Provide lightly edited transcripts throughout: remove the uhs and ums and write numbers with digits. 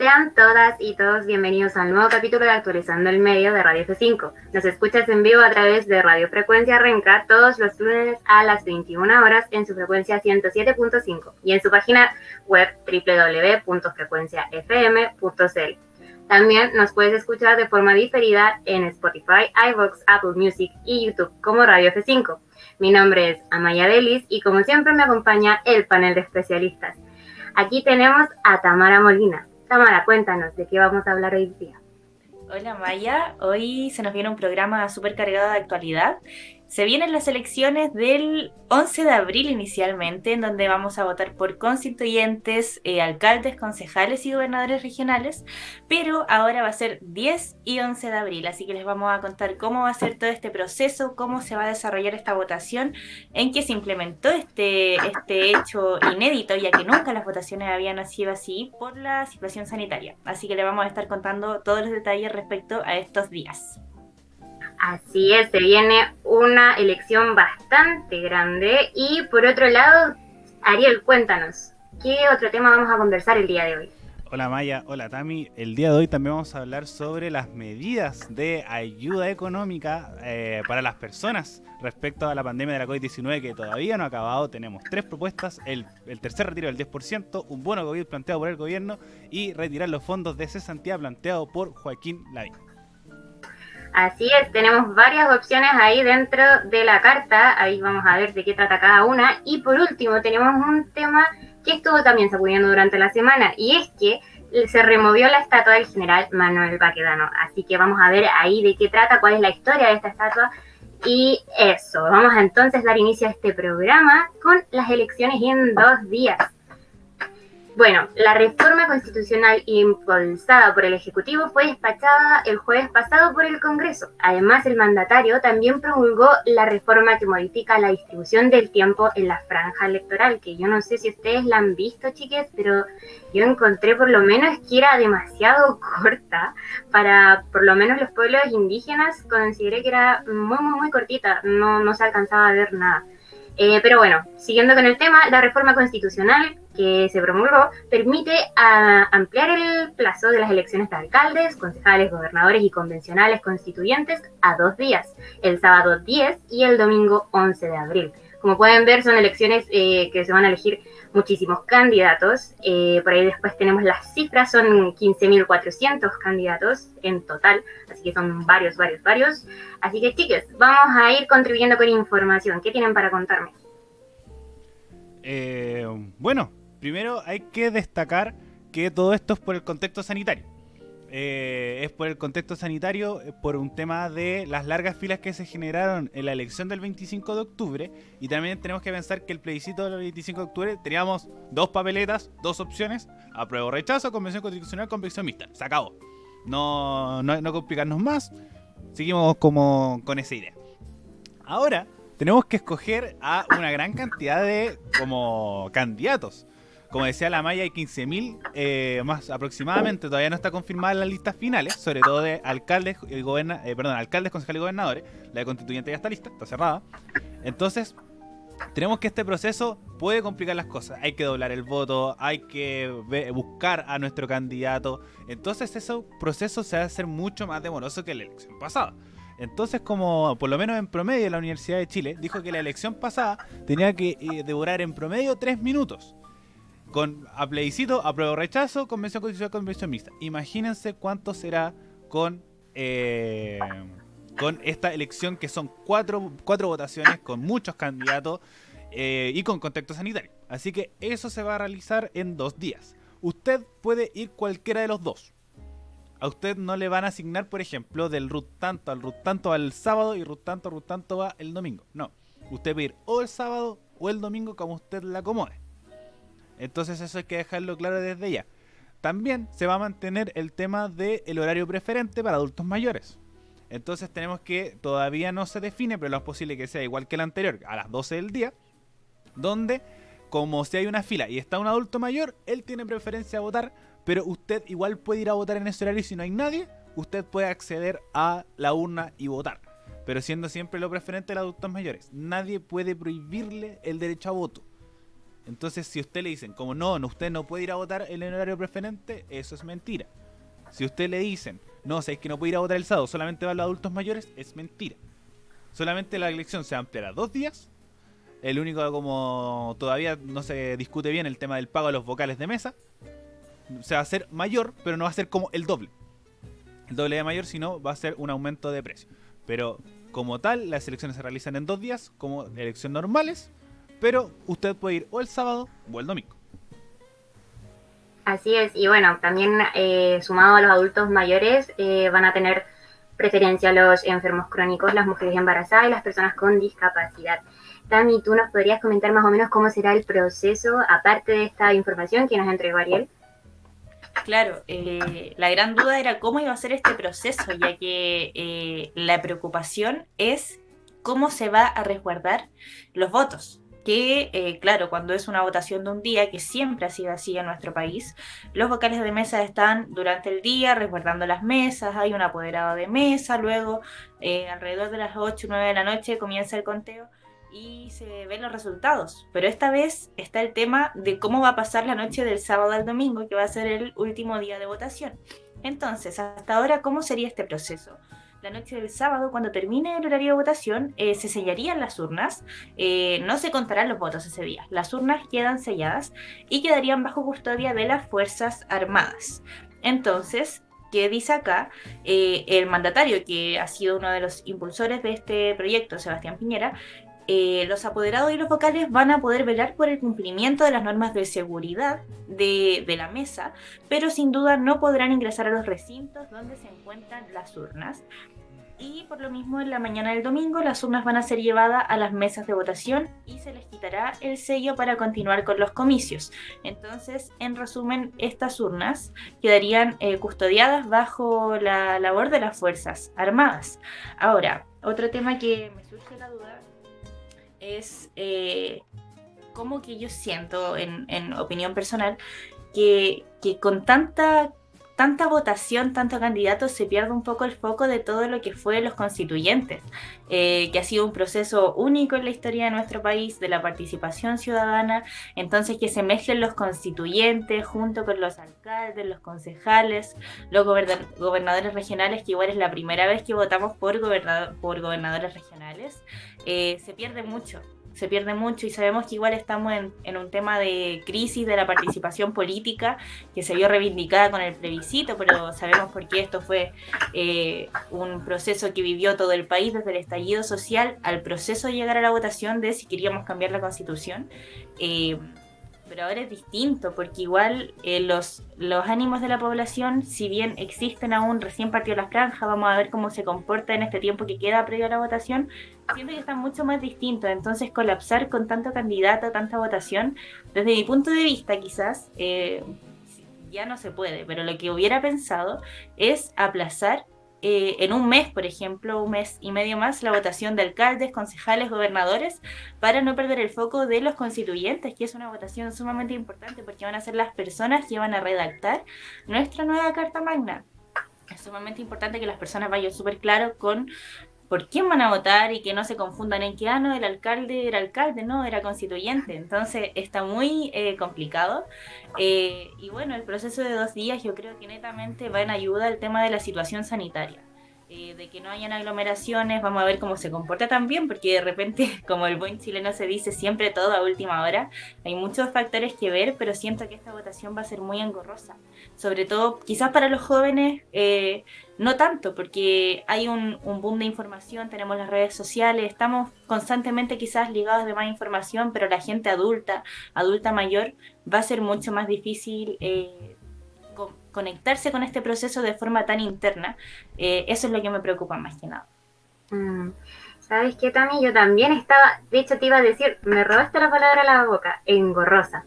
Sean todas y todos bienvenidos al nuevo capítulo de Actualizando el Medio de Radio F5. Nos escuchas en vivo a través de Radio Frecuencia Renca todos los lunes a las 21 horas en su frecuencia 107.5 y en su página web www.frecuenciafm.cl. También nos puedes escuchar de forma diferida en Spotify, iVoox, Apple Music y YouTube como Radio F5. Mi nombre es Amaya Delis y como siempre me acompaña el panel de especialistas. Aquí tenemos a Tamara Molina. Tamara, cuéntanos de qué vamos a hablar hoy día. Hola Maya, hoy se nos viene un programa súper cargado de actualidad. Se vienen las elecciones del 11 de abril inicialmente, en donde vamos a votar por constituyentes, alcaldes, concejales y gobernadores regionales, pero ahora va a ser 10 y 11 de abril, así que les vamos a contar cómo va a ser todo este proceso, cómo se va a desarrollar esta votación, en que se implementó este hecho inédito, ya que nunca las votaciones habían sido así por la situación sanitaria. Así que les vamos a estar contando todos los detalles respecto a estos días. Así es, se viene una elección bastante grande y por otro lado, Ariel, cuéntanos, ¿qué otro tema vamos a conversar el día de hoy? Hola Maya, hola Tami. El día de hoy también vamos a hablar sobre las medidas de ayuda económica para las personas respecto a la pandemia de la COVID-19 que todavía no ha acabado. Tenemos 3 propuestas, el tercer retiro del 10%, un bono COVID planteado por el gobierno y retirar los fondos de cesantía planteado por Joaquín Lavín. Así es, tenemos varias opciones ahí dentro de la carta, ahí vamos a ver de qué trata cada una. Y por último tenemos un tema que estuvo también sacudiendo durante la semana, y es que se removió la estatua del general Manuel Baquedano. Así que vamos a ver ahí de qué trata, cuál es la historia de esta estatua. Y eso, vamos a entonces dar inicio a este programa con las elecciones en 2 días. Bueno, la reforma constitucional impulsada por el Ejecutivo fue despachada el jueves pasado por el Congreso. Además, el mandatario también promulgó la reforma que modifica la distribución del tiempo en la franja electoral, que yo no sé si ustedes la han visto, chiques, pero yo encontré por lo menos que era demasiado corta para, por lo menos los pueblos indígenas, consideré que era muy cortita, no se alcanzaba a ver nada. Pero bueno, siguiendo con el tema, la reforma constitucional que se promulgó permite ampliar el plazo de las elecciones de alcaldes, concejales, gobernadores y convencionales constituyentes a 2 días, el sábado 10 y el domingo 11 de abril. Como pueden ver, son elecciones que se van a elegir muchísimos candidatos. Por ahí después tenemos las cifras, son 15.400 candidatos en total, así que son varios. Así que, chicos, vamos a ir contribuyendo con información. ¿Qué tienen para contarme? Bueno, primero hay que destacar que todo esto es por el contexto sanitario. Es por el contexto sanitario, por un tema de las largas filas que se generaron en la elección del 25 de octubre. Y también tenemos que pensar que el plebiscito del 25 de octubre teníamos 2 papeletas, 2 opciones: apruebo, rechazo, convención constitucional, convención mixta. Se acabó. No complicarnos más. Seguimos como con esa idea. Ahora tenemos que escoger a una gran cantidad de como candidatos. Como decía la Maya, hay 15.000 más aproximadamente. Todavía no está confirmada las listas finales, sobre todo de alcaldes, alcaldes, concejales y gobernadores. La de constituyente ya está lista, está cerrada. Entonces, tenemos que este proceso puede complicar las cosas. Hay que doblar el voto, hay que buscar a nuestro candidato. Entonces, ese proceso se va a hacer mucho más demoroso que la elección pasada. Entonces, como por lo menos en promedio la Universidad de Chile dijo que la elección pasada tenía que devorar en promedio 3 minutos. A plebiscito, apruebo, rechazo, convención constitucional, convención mixta. Imagínense cuánto será con esta elección, que son 4 votaciones con muchos candidatos y con contexto sanitario. Así que eso se va a realizar en 2 días. Usted puede ir cualquiera de los 2. A usted no le van a asignar, por ejemplo, del RUT tanto al sábado y RUT tanto va el domingo. No, usted puede ir o el sábado o el domingo como usted le acomode. Entonces eso hay que dejarlo claro desde ya. También se va a mantener el tema del horario preferente para adultos mayores. Entonces tenemos que, todavía no se define, pero lo es posible que sea igual que el anterior, a las 12 del día, donde, como si hay una fila y está un adulto mayor, él tiene preferencia a votar, pero usted igual puede ir a votar en ese horario. Y si no hay nadie, usted puede acceder a la urna y votar, pero siendo siempre lo preferente a los adultos mayores. Nadie puede prohibirle el derecho a voto. Entonces, si usted le dicen, como no, usted no puede ir a votar en el horario preferente, eso es mentira. Si usted le dicen, no, sabéis que no puede ir a votar el sábado, solamente van los adultos mayores, es mentira. Solamente la elección se ampliará 2 días. El único, como todavía no se discute bien el tema del pago a los vocales de mesa, se va a hacer mayor, pero no va a ser como el doble. El doble de mayor, sino va a ser un aumento de precio. Pero como tal, las elecciones se realizan en 2 días, como elecciones normales, pero usted puede ir o el sábado o el domingo. Así es, y bueno, también sumado a los adultos mayores, van a tener preferencia los enfermos crónicos, las mujeres embarazadas y las personas con discapacidad. Tami, ¿tú nos podrías comentar más o menos cómo será el proceso, aparte de esta información que nos entregó Ariel? Claro, la gran duda era cómo iba a ser este proceso, ya que la preocupación es cómo se va a resguardar los votos. Que, claro, cuando es una votación de un día, que siempre ha sido así en nuestro país, los vocales de mesa están durante el día resguardando las mesas, hay un apoderado de mesa, luego alrededor de las 8 o 9 de la noche comienza el conteo y se ven los resultados. Pero esta vez está el tema de cómo va a pasar la noche del sábado al domingo, que va a ser el último día de votación. Entonces, hasta ahora, ¿cómo sería este proceso? La noche del sábado, cuando termine el horario de votación, se sellarían las urnas, no se contarán los votos ese día, las urnas quedan selladas y quedarían bajo custodia de las Fuerzas Armadas. Entonces, ¿qué dice acá? El mandatario, que ha sido uno de los impulsores de este proyecto, Sebastián Piñera, los apoderados y los vocales van a poder velar por el cumplimiento de las normas de seguridad de la mesa, pero sin duda no podrán ingresar a los recintos donde se encuentran las urnas. Y por lo mismo, en la mañana del domingo las urnas van a ser llevadas a las mesas de votación y se les quitará el sello para continuar con los comicios. Entonces, en resumen, estas urnas quedarían custodiadas bajo la labor de las Fuerzas Armadas. Ahora, otro tema que me surge la duda es como que yo siento, en opinión personal, que con tanta votación, tanto candidato, se pierde un poco el foco de todo lo que fue los constituyentes, que ha sido un proceso único en la historia de nuestro país, de la participación ciudadana. Entonces, que se mezclen los constituyentes junto con los alcaldes, los concejales, los gobernadores regionales, que igual es la primera vez que votamos por gobernadores regionales, se pierde mucho y sabemos que igual estamos en un tema de crisis de la participación política que se vio reivindicada con el plebiscito, pero sabemos por qué esto fue un proceso que vivió todo el país desde el estallido social al proceso de llegar a la votación de si queríamos cambiar la Constitución. Pero ahora es distinto, porque igual los ánimos de la población, si bien existen aún, recién partió la franja, vamos a ver cómo se comporta en este tiempo que queda previo a la votación, siento que están mucho más distintos. Entonces, colapsar con tanto candidato, tanta votación, desde mi punto de vista quizás, ya no se puede, pero lo que hubiera pensado es aplazar en un mes, por ejemplo, 1 mes y medio más, la votación de alcaldes, concejales, gobernadores, para no perder el foco de los constituyentes, que es una votación sumamente importante porque van a ser las personas que van a redactar nuestra nueva Carta Magna. Es sumamente importante que las personas vayan súper claro con por quién van a votar y que no se confundan en que, no, el alcalde era alcalde, no, era constituyente. Entonces está muy complicado. Y bueno, el proceso de 2 días yo creo que netamente va en ayuda al tema de la situación sanitaria. De que no hayan aglomeraciones, vamos a ver cómo se comporta también, porque de repente, como el buen chileno se dice, siempre todo a última hora. Hay muchos factores que ver, pero siento que esta votación va a ser muy engorrosa. Sobre todo, quizás para los jóvenes, no tanto, porque hay un boom de información, tenemos las redes sociales, estamos constantemente quizás ligados de más información, pero la gente adulta mayor, va a ser mucho más difícil conectarse con este proceso de forma tan interna. Eso es lo que me preocupa más que nada. ¿Sabes qué, Tami? Yo también estaba, de hecho te iba a decir, me robaste la palabra a la boca, engorrosa.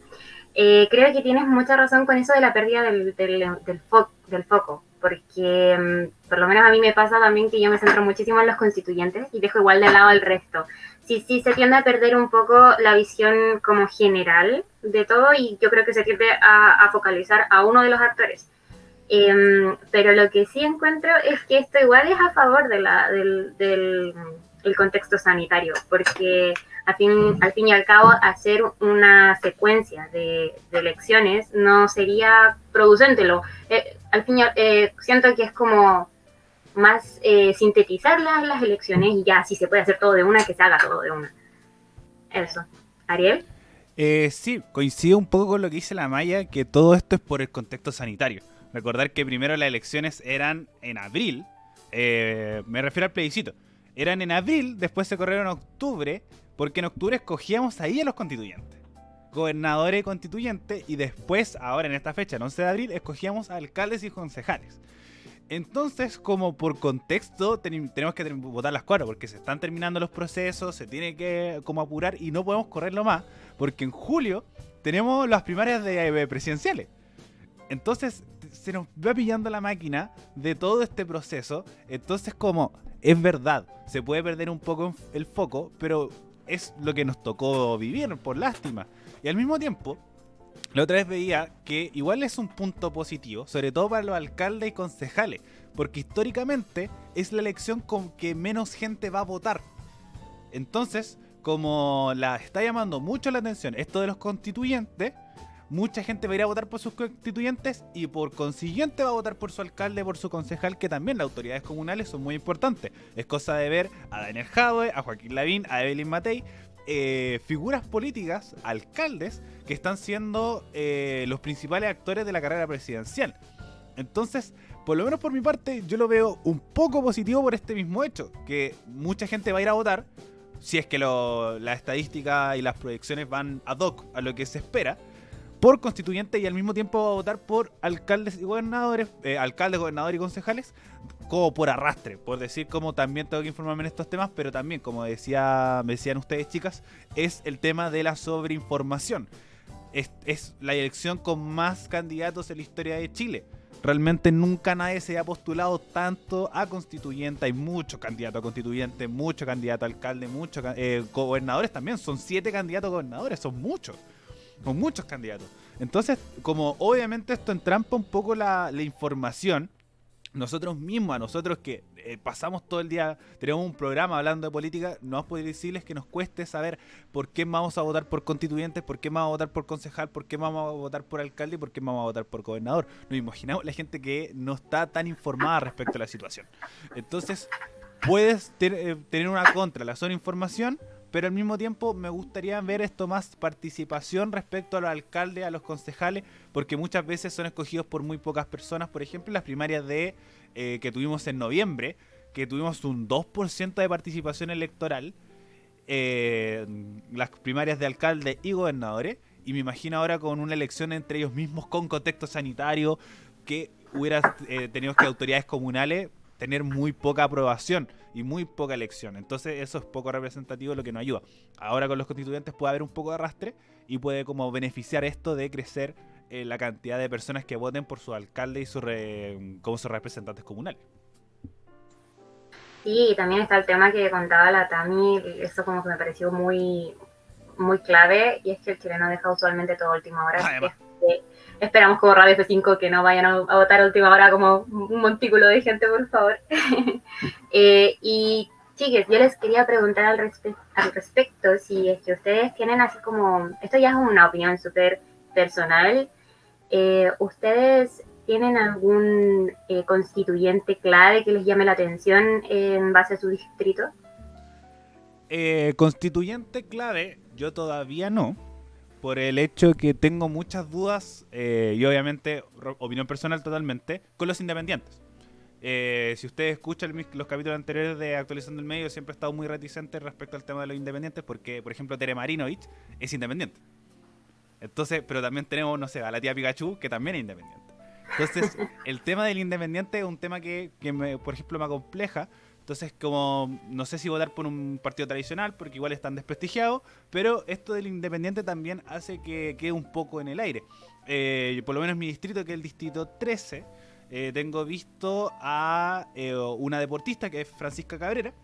Creo que tienes mucha razón con eso de la pérdida del foco, porque por lo menos a mí me pasa también que yo me centro muchísimo en los constituyentes y dejo igual de lado el resto. Sí, se tiende a perder un poco la visión como general de todo y yo creo que se tiende a focalizar a uno de los actores. Pero lo que sí encuentro es que esto igual es a favor el contexto sanitario, porque al fin y al cabo hacer una secuencia de elecciones no sería producente. Siento que es como más sintetizar las elecciones y ya si se puede hacer todo de una, que se haga todo de una. Eso. ¿Ariel? Sí, coincido un poco con lo que dice la Maya, que todo esto es por el contexto sanitario. Recordar que primero las elecciones eran en abril, me refiero al plebiscito. Eran en abril, después se corrieron en octubre, porque en octubre escogíamos ahí a los constituyentes. Gobernadores y constituyentes, y después, ahora en esta fecha, el 11 de abril, escogíamos a alcaldes y concejales. Entonces, como por contexto, tenemos que votar las 4, porque se están terminando los procesos, se tiene que como apurar y no podemos correrlo más, porque en julio tenemos las primarias presidenciales. Entonces, se nos va pillando la máquina de todo este proceso. Entonces, como es verdad, se puede perder un poco el foco, pero es lo que nos tocó vivir, por lástima. Y al mismo tiempo, la otra vez veía que igual es un punto positivo, sobre todo para los alcaldes y concejales, porque históricamente es la elección con que menos gente va a votar. Entonces, como la está llamando mucho la atención esto de los constituyentes, mucha gente va a ir a votar por sus constituyentes y por consiguiente va a votar por su alcalde, por su concejal, que también las autoridades comunales son muy importantes. Es cosa de ver a Daniel Jadwe, a Joaquín Lavín, a Evelyn Matei, figuras políticas, alcaldes, que están siendo los principales actores de la carrera presidencial. Entonces, por lo menos por mi parte, yo lo veo un poco positivo por este mismo hecho, que mucha gente va a ir a votar, si es que la estadística y las proyecciones van ad hoc a lo que se espera, por constituyente, y al mismo tiempo va a votar por alcaldes y gobernadores, gobernadores y concejales, como por arrastre, por decir, como también tengo que informarme en estos temas, pero también, como me decían ustedes, chicas, es el tema de la sobreinformación. Es la elección con más candidatos en la historia de Chile. Realmente nunca nadie se ha postulado tanto a constituyente. Hay muchos candidatos a constituyente, muchos candidatos a alcalde, muchos gobernadores también. Son 7 candidatos a gobernadores, son muchos. Con muchos candidatos. Entonces, como obviamente esto entrampa un poco la información, nosotros mismos, a nosotros que pasamos todo el día, tenemos un programa hablando de política, no es decirles que nos cueste saber por qué vamos a votar por constituyentes, por qué vamos a votar por concejal, por qué vamos a votar por alcalde y por qué vamos a votar por gobernador. Nos imaginamos la gente que no está tan informada respecto a la situación. Entonces, puedes tener una contra la zona de información, pero al mismo tiempo me gustaría ver esto más participación respecto a los alcaldes, a los concejales, porque muchas veces son escogidos por muy pocas personas. Por ejemplo, en las primarias que tuvimos en noviembre, que tuvimos un 2% de participación electoral, las primarias de alcaldes y gobernadores, y me imagino ahora con una elección entre ellos mismos con contexto sanitario, que hubiera tenido que autoridades comunales tener muy poca aprobación y muy poca elección. Entonces eso es poco representativo, lo que nos ayuda. Ahora con los constituyentes puede haber un poco de arrastre y puede como beneficiar esto de crecer la cantidad de personas que voten por su alcalde y como sus representantes comunales. Sí, y también está el tema que contaba la Tami, eso como que me pareció muy, muy clave, y es que el chileno deja usualmente todo a última hora. Esperamos como Radio F5 que no vayan a votar a última hora como un montículo de gente, por favor. Y chiques, yo les quería preguntar al respecto si es que ustedes tienen así como, esto ya es una opinión súper personal, ¿ustedes tienen algún constituyente clave que les llame la atención en base a su distrito? Constituyente clave, yo todavía no, por el hecho que tengo muchas dudas, y obviamente, opinión personal totalmente, con los independientes. Si ustedes escuchan los capítulos anteriores de Actualizando el Medio, siempre he estado muy reticente respecto al tema de los independientes, porque, por ejemplo, Tere Marinovich es independiente. Entonces, pero también tenemos, no sé, a la tía Pikachu, que también es independiente. Entonces, el tema del independiente es un tema que por ejemplo, me acompleja. Entonces, como no sé si votar por un partido tradicional, porque igual están desprestigiados, pero esto del independiente también hace que quede un poco en el aire. Por lo menos mi distrito, que es el distrito 13, tengo visto a una deportista, que es Francisca Cabrera,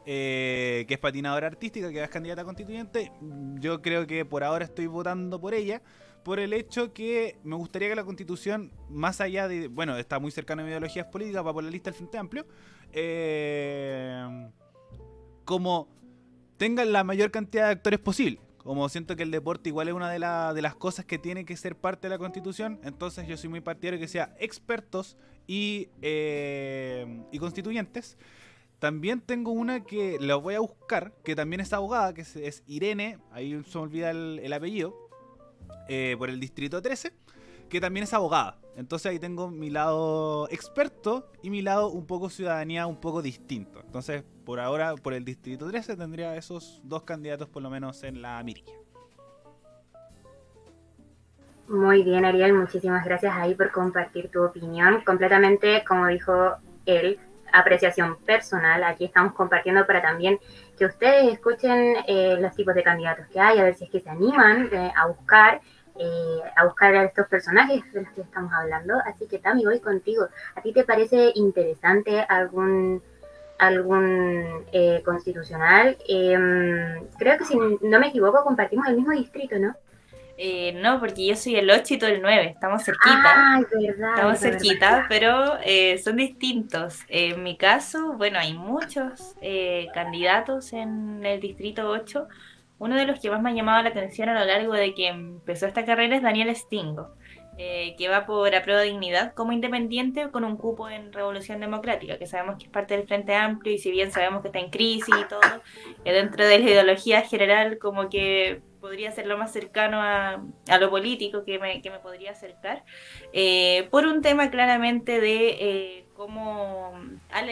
que es patinadora artística, que es candidata a constituyente. Yo creo que por ahora estoy votando por ella, por el hecho que me gustaría que la Constitución, más allá de, bueno, está muy cercano a ideologías políticas, va por la lista del Frente Amplio, como tengan la mayor cantidad de actores posible. Como siento que el deporte igual es una de las cosas que tiene que ser parte de la Constitución, entonces yo soy muy partidario que sea expertos y constituyentes. También tengo una que la voy a buscar, que también es abogada, que es Irene, ahí se me olvida el apellido, por el Distrito 13, que también es abogada. Entonces ahí tengo mi lado experto y mi lado un poco ciudadanía, un poco distinto. Entonces, por ahora, por el Distrito 13 tendría esos 2 candidatos por lo menos en la mirilla. Muy bien, Ariel, muchísimas gracias ahí por compartir tu opinión. Completamente, como dijo él, apreciación personal. Aquí estamos compartiendo para también que ustedes escuchen los tipos de candidatos que hay, a ver si es que se animan a buscar a estos personajes de los que estamos hablando. Así que, Tami, voy contigo. ¿A ti te parece interesante algún constitucional? Creo que, si no me equivoco, compartimos el mismo distrito, ¿no? No, porque yo soy el 8 y tú el 9, estamos cerquita. Ah, es verdad. Estamos cerquita, pero son distintos. En mi caso, bueno, hay muchos candidatos en el distrito 8. Uno de los que más me ha llamado la atención a lo largo de que empezó esta carrera es Daniel Stingo, que va por Apruebo Dignidad como independiente con un cupo en Revolución Democrática, que sabemos que es parte del Frente Amplio, y si bien sabemos que está en crisis y todo, dentro de la ideología general como que podría ser lo más cercano a lo político que me podría acercar, por un tema claramente de cómo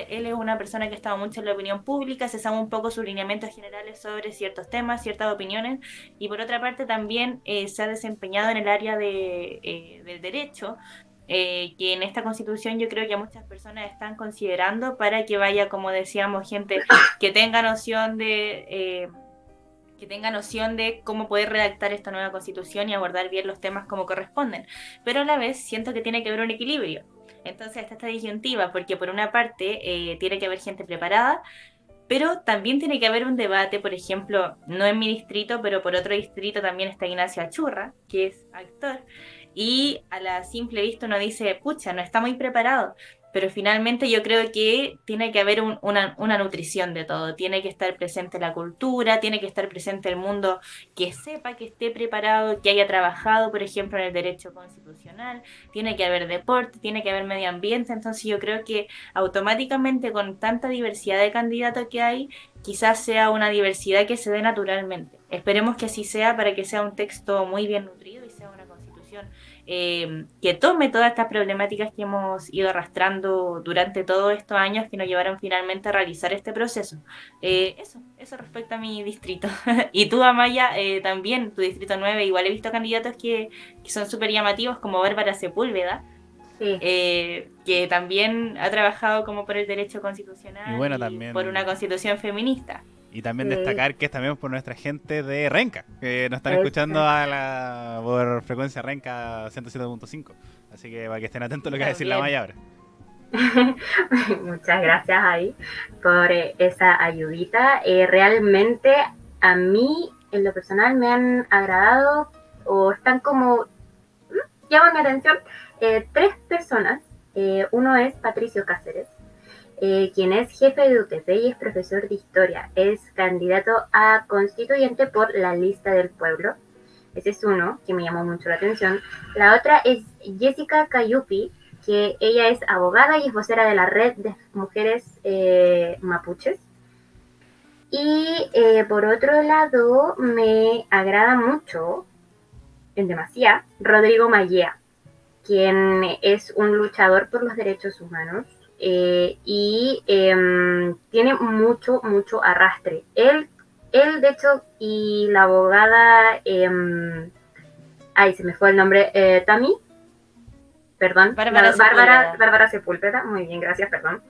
él es una persona que ha estado mucho en la opinión pública, se sabe un poco sus lineamientos generales sobre ciertos temas, ciertas opiniones, y por otra parte también se ha desempeñado en el área del derecho, que en esta constitución yo creo que muchas personas están considerando para que vaya, como decíamos, gente que tenga noción de cómo poder redactar esta nueva constitución y abordar bien los temas como corresponden. Pero a la vez siento que tiene que haber un equilibrio. Entonces está esta disyuntiva, porque por una parte tiene que haber gente preparada, pero también tiene que haber un debate. Por ejemplo, no en mi distrito, pero por otro distrito también está Ignacio Achurra, que es actor, y a la simple vista uno dice, pucha, no está muy preparado. Pero finalmente yo creo que tiene que haber una nutrición de todo. Tiene que estar presente la cultura, tiene que estar presente el mundo que sepa, que esté preparado, que haya trabajado, por ejemplo, en el derecho constitucional. Tiene que haber deporte, tiene que haber medio ambiente. Entonces yo creo que automáticamente, con tanta diversidad de candidatos que hay, quizás sea una diversidad que se dé naturalmente. Esperemos que así sea, para que sea un texto muy bien nutrido y sea una constitución que tome todas estas problemáticas que hemos ido arrastrando durante todos estos años que nos llevaron finalmente a realizar este proceso. Eso respecto a mi distrito. Y tú, Amaya, también, tu distrito 9, igual he visto candidatos que son súper llamativos, como Bárbara Sepúlveda, Sí. Que también ha trabajado como por el derecho constitucional Y bueno, y también por una constitución feminista. Y también Sí. destacar que es también por nuestra gente de Renca, que nos están Exacto. escuchando por frecuencia Renca 107.5. Así que para que estén atentos a lo que va a decir la Maya ahora. Muchas gracias ahí por esa ayudita. Realmente a mí, en lo personal, me han agradado, o están como, llaman mi atención, 3 personas. Uno es Patricio Cáceres, quien es jefe de UTP y es profesor de historia. Es candidato a constituyente por la lista del pueblo. Ese es uno que me llamó mucho la atención. La otra es Jessica Cayupi, que ella es abogada y es vocera de la red de mujeres mapuches. Y por otro lado, me agrada mucho, en demasía, Rodrigo Mallea, quien es un luchador por los derechos humanos. Y tiene mucho arrastre. Él de hecho, y la abogada, ay, se me fue el nombre, Tami, perdón, Bárbara Sepúlveda, muy bien, gracias, perdón.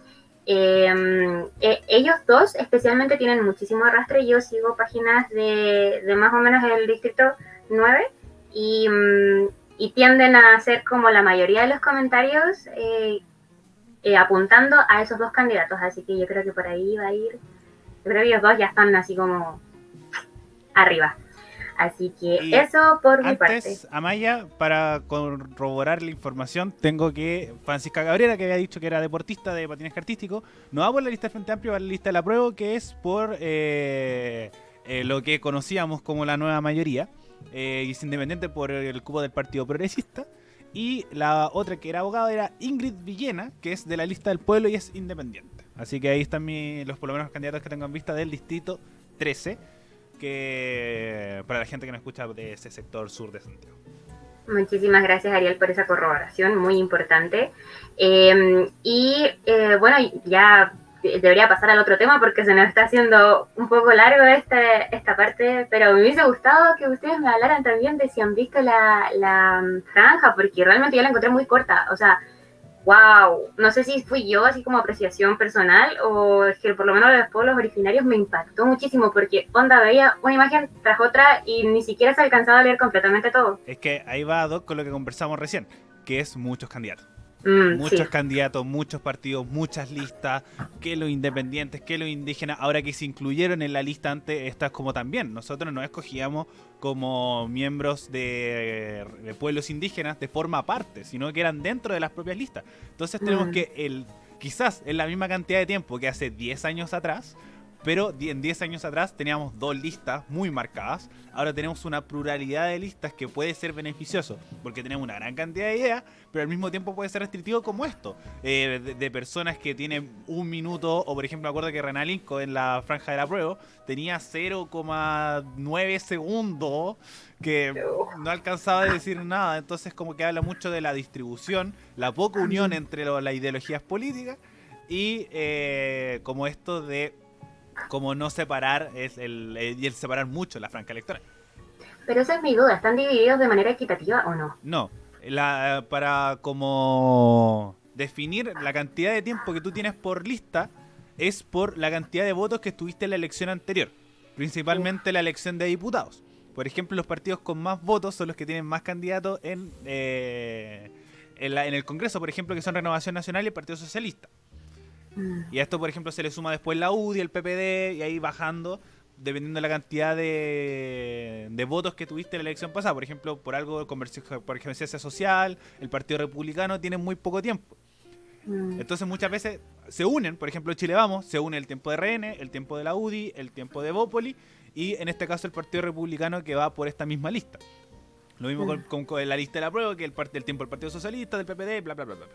Ellos dos especialmente tienen muchísimo arrastre. Yo sigo páginas de más o menos el distrito 9 y tienden a hacer como la mayoría de los comentarios, apuntando a esos 2 candidatos, así que yo creo que por ahí va a ir. Yo creo que ellos 2 ya están así como arriba. Así que Y eso por mi parte. antes, Amaya, para corroborar la información, tengo que Francisca Cabrera, que había dicho que era deportista de patinaje artístico, no va por la lista del Frente Amplio, va por la lista de la prueba, que es por lo que conocíamos como la nueva mayoría, y es independiente por el cupo del Partido Progresista. Y la otra que era abogada era Ingrid Villena, que es de la lista del pueblo y es independiente. Así que ahí están por lo menos los candidatos que tengo en vista del distrito 13, que para la gente que nos escucha de ese sector sur de Santiago. Muchísimas gracias, Ariel, por esa corroboración, muy importante. Bueno, ya debería pasar al otro tema porque se nos está haciendo un poco largo esta parte, pero me hubiese gustado que ustedes me hablaran también de si han visto la franja, porque realmente yo la encontré muy corta. O sea, wow, no sé si fui yo así como apreciación personal o es que por lo menos los pueblos originarios me impactó muchísimo porque onda veía una imagen tras otra y ni siquiera se alcanzaba a leer completamente todo. Es que ahí va Doc con lo que conversamos recién, que es muchos candidatos. Sí. Candidatos, muchos partidos, muchas listas, que los independientes, que los indígenas, ahora que se incluyeron en la lista antes, estas como también. Nosotros nos escogíamos como miembros de pueblos indígenas de forma aparte, sino que eran dentro de las propias listas. Entonces tenemos que quizás en la misma cantidad de tiempo que hace 10 años atrás, pero en 10 años atrás teníamos 2 listas muy marcadas. Ahora tenemos una pluralidad de listas que puede ser beneficioso, porque tenemos una gran cantidad de ideas, pero al mismo tiempo puede ser restrictivo como esto, de personas que tienen un minuto, o por ejemplo me acuerdo que Renan Linco en la franja de la prueba tenía 0,9 segundos, que no alcanzaba a decir nada. Entonces como que habla mucho de la distribución, la poca unión entre las ideologías políticas y como esto de como no separar y el separar mucho la franja electoral. Pero esa es mi duda, ¿están divididos de manera equitativa o no? No, para como definir la cantidad de tiempo que tú tienes por lista es por la cantidad de votos que tuviste en la elección anterior, principalmente la elección de diputados. Por ejemplo, los partidos con más votos son los que tienen más candidatos en el Congreso, por ejemplo, que son Renovación Nacional y el Partido Socialista. Y a esto, por ejemplo, se le suma después la UDI, el PPD, y ahí bajando, dependiendo de la cantidad de votos que tuviste en la elección pasada. Por ejemplo, por algo, por Convergencia Social, el Partido Republicano tiene muy poco tiempo. Entonces muchas veces se unen, por ejemplo, Chile Vamos, se une el tiempo de RN, el tiempo de la UDI, el tiempo de Bópoli, y en este caso el Partido Republicano que va por esta misma lista. Lo mismo con la lista de la prueba, que el tiempo del Partido Socialista, del PPD, bla, bla, bla, bla.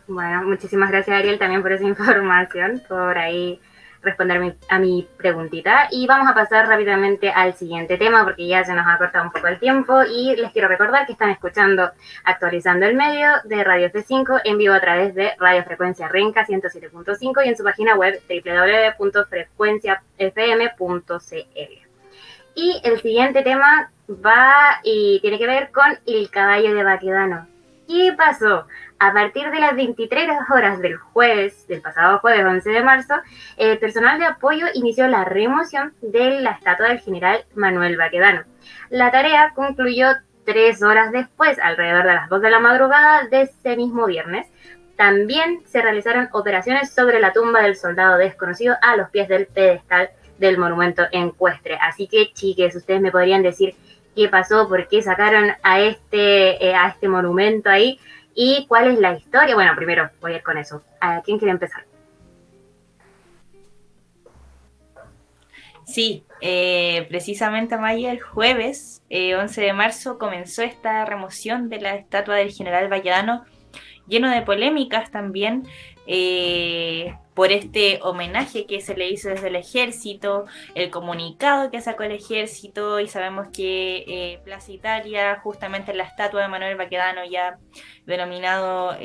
Bueno, muchísimas gracias, Ariel, también por esa información, por ahí responder a mi preguntita. Y vamos a pasar rápidamente al siguiente tema porque ya se nos ha cortado un poco el tiempo y les quiero recordar que están escuchando Actualizando el Medio de Radio F5 en vivo a través de Radio Frecuencia Renca 107.5 y en su página web www.frecuenciafm.cl. Y el siguiente tema va y tiene que ver con el caballo de Baquedano. ¿Qué pasó? A partir de las 23 horas del pasado jueves 11 de marzo, el personal de apoyo inició la remoción de la estatua del general Manuel Baquedano. La tarea concluyó 3 horas después, alrededor de las 2 de la madrugada de ese mismo viernes. También se realizaron operaciones sobre la tumba del soldado desconocido a los pies del pedestal del monumento ecuestre. Así que, chiques, ustedes me podrían decir qué pasó, por qué sacaron a este monumento ahí y cuál es la historia. Bueno, primero voy a ir con eso. ¿A quién quiere empezar? Sí, precisamente Maya, el jueves 11 de marzo comenzó esta remoción de la estatua del general Baquedano, lleno de polémicas también por este homenaje que se le hizo desde el ejército, el comunicado que sacó el ejército, y sabemos que Plaza Italia, justamente la estatua de Manuel Baquedano, ya denominado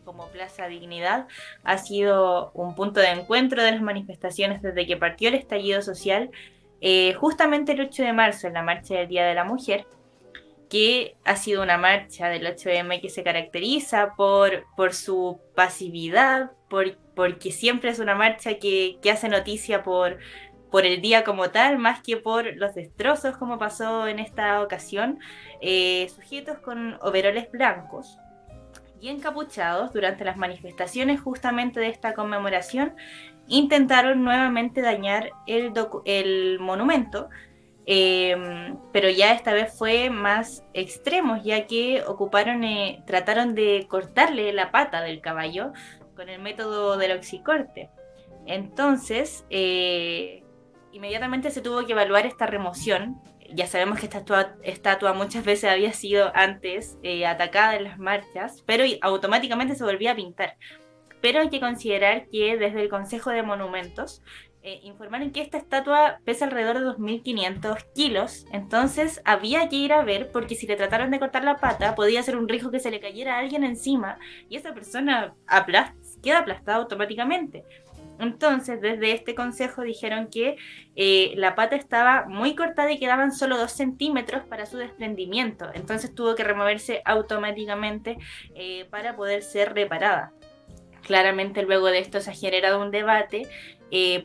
como Plaza Dignidad, ha sido un punto de encuentro de las manifestaciones desde que partió el estallido social, justamente el 8 de marzo, en la marcha del Día de la Mujer, que ha sido una marcha del 8M que se caracteriza por su pasividad, porque siempre es una marcha que hace noticia por el día como tal, más que por los destrozos como pasó en esta ocasión. Sujetos con overoles blancos y encapuchados durante las manifestaciones justamente de esta conmemoración intentaron nuevamente dañar el monumento, pero ya esta vez fue más extremos, ya que trataron de cortarle la pata del caballo con el método del oxicorte. Entonces, inmediatamente se tuvo que evaluar esta remoción. Ya sabemos que esta estatua muchas veces había sido antes atacada en las marchas, pero automáticamente se volvía a pintar. Pero hay que considerar que desde el Consejo de Monumentos informaron que esta estatua pesa alrededor de 2.500 kilos, entonces había que ir a ver, porque si le trataron de cortar la pata, podía ser un riesgo que se le cayera a alguien encima y esa persona queda aplastada automáticamente. Entonces, desde este consejo dijeron que la pata estaba muy cortada y quedaban solo 2 centímetros para su desprendimiento. Entonces tuvo que removerse automáticamente para poder ser reparada. Claramente luego de esto se ha generado un debate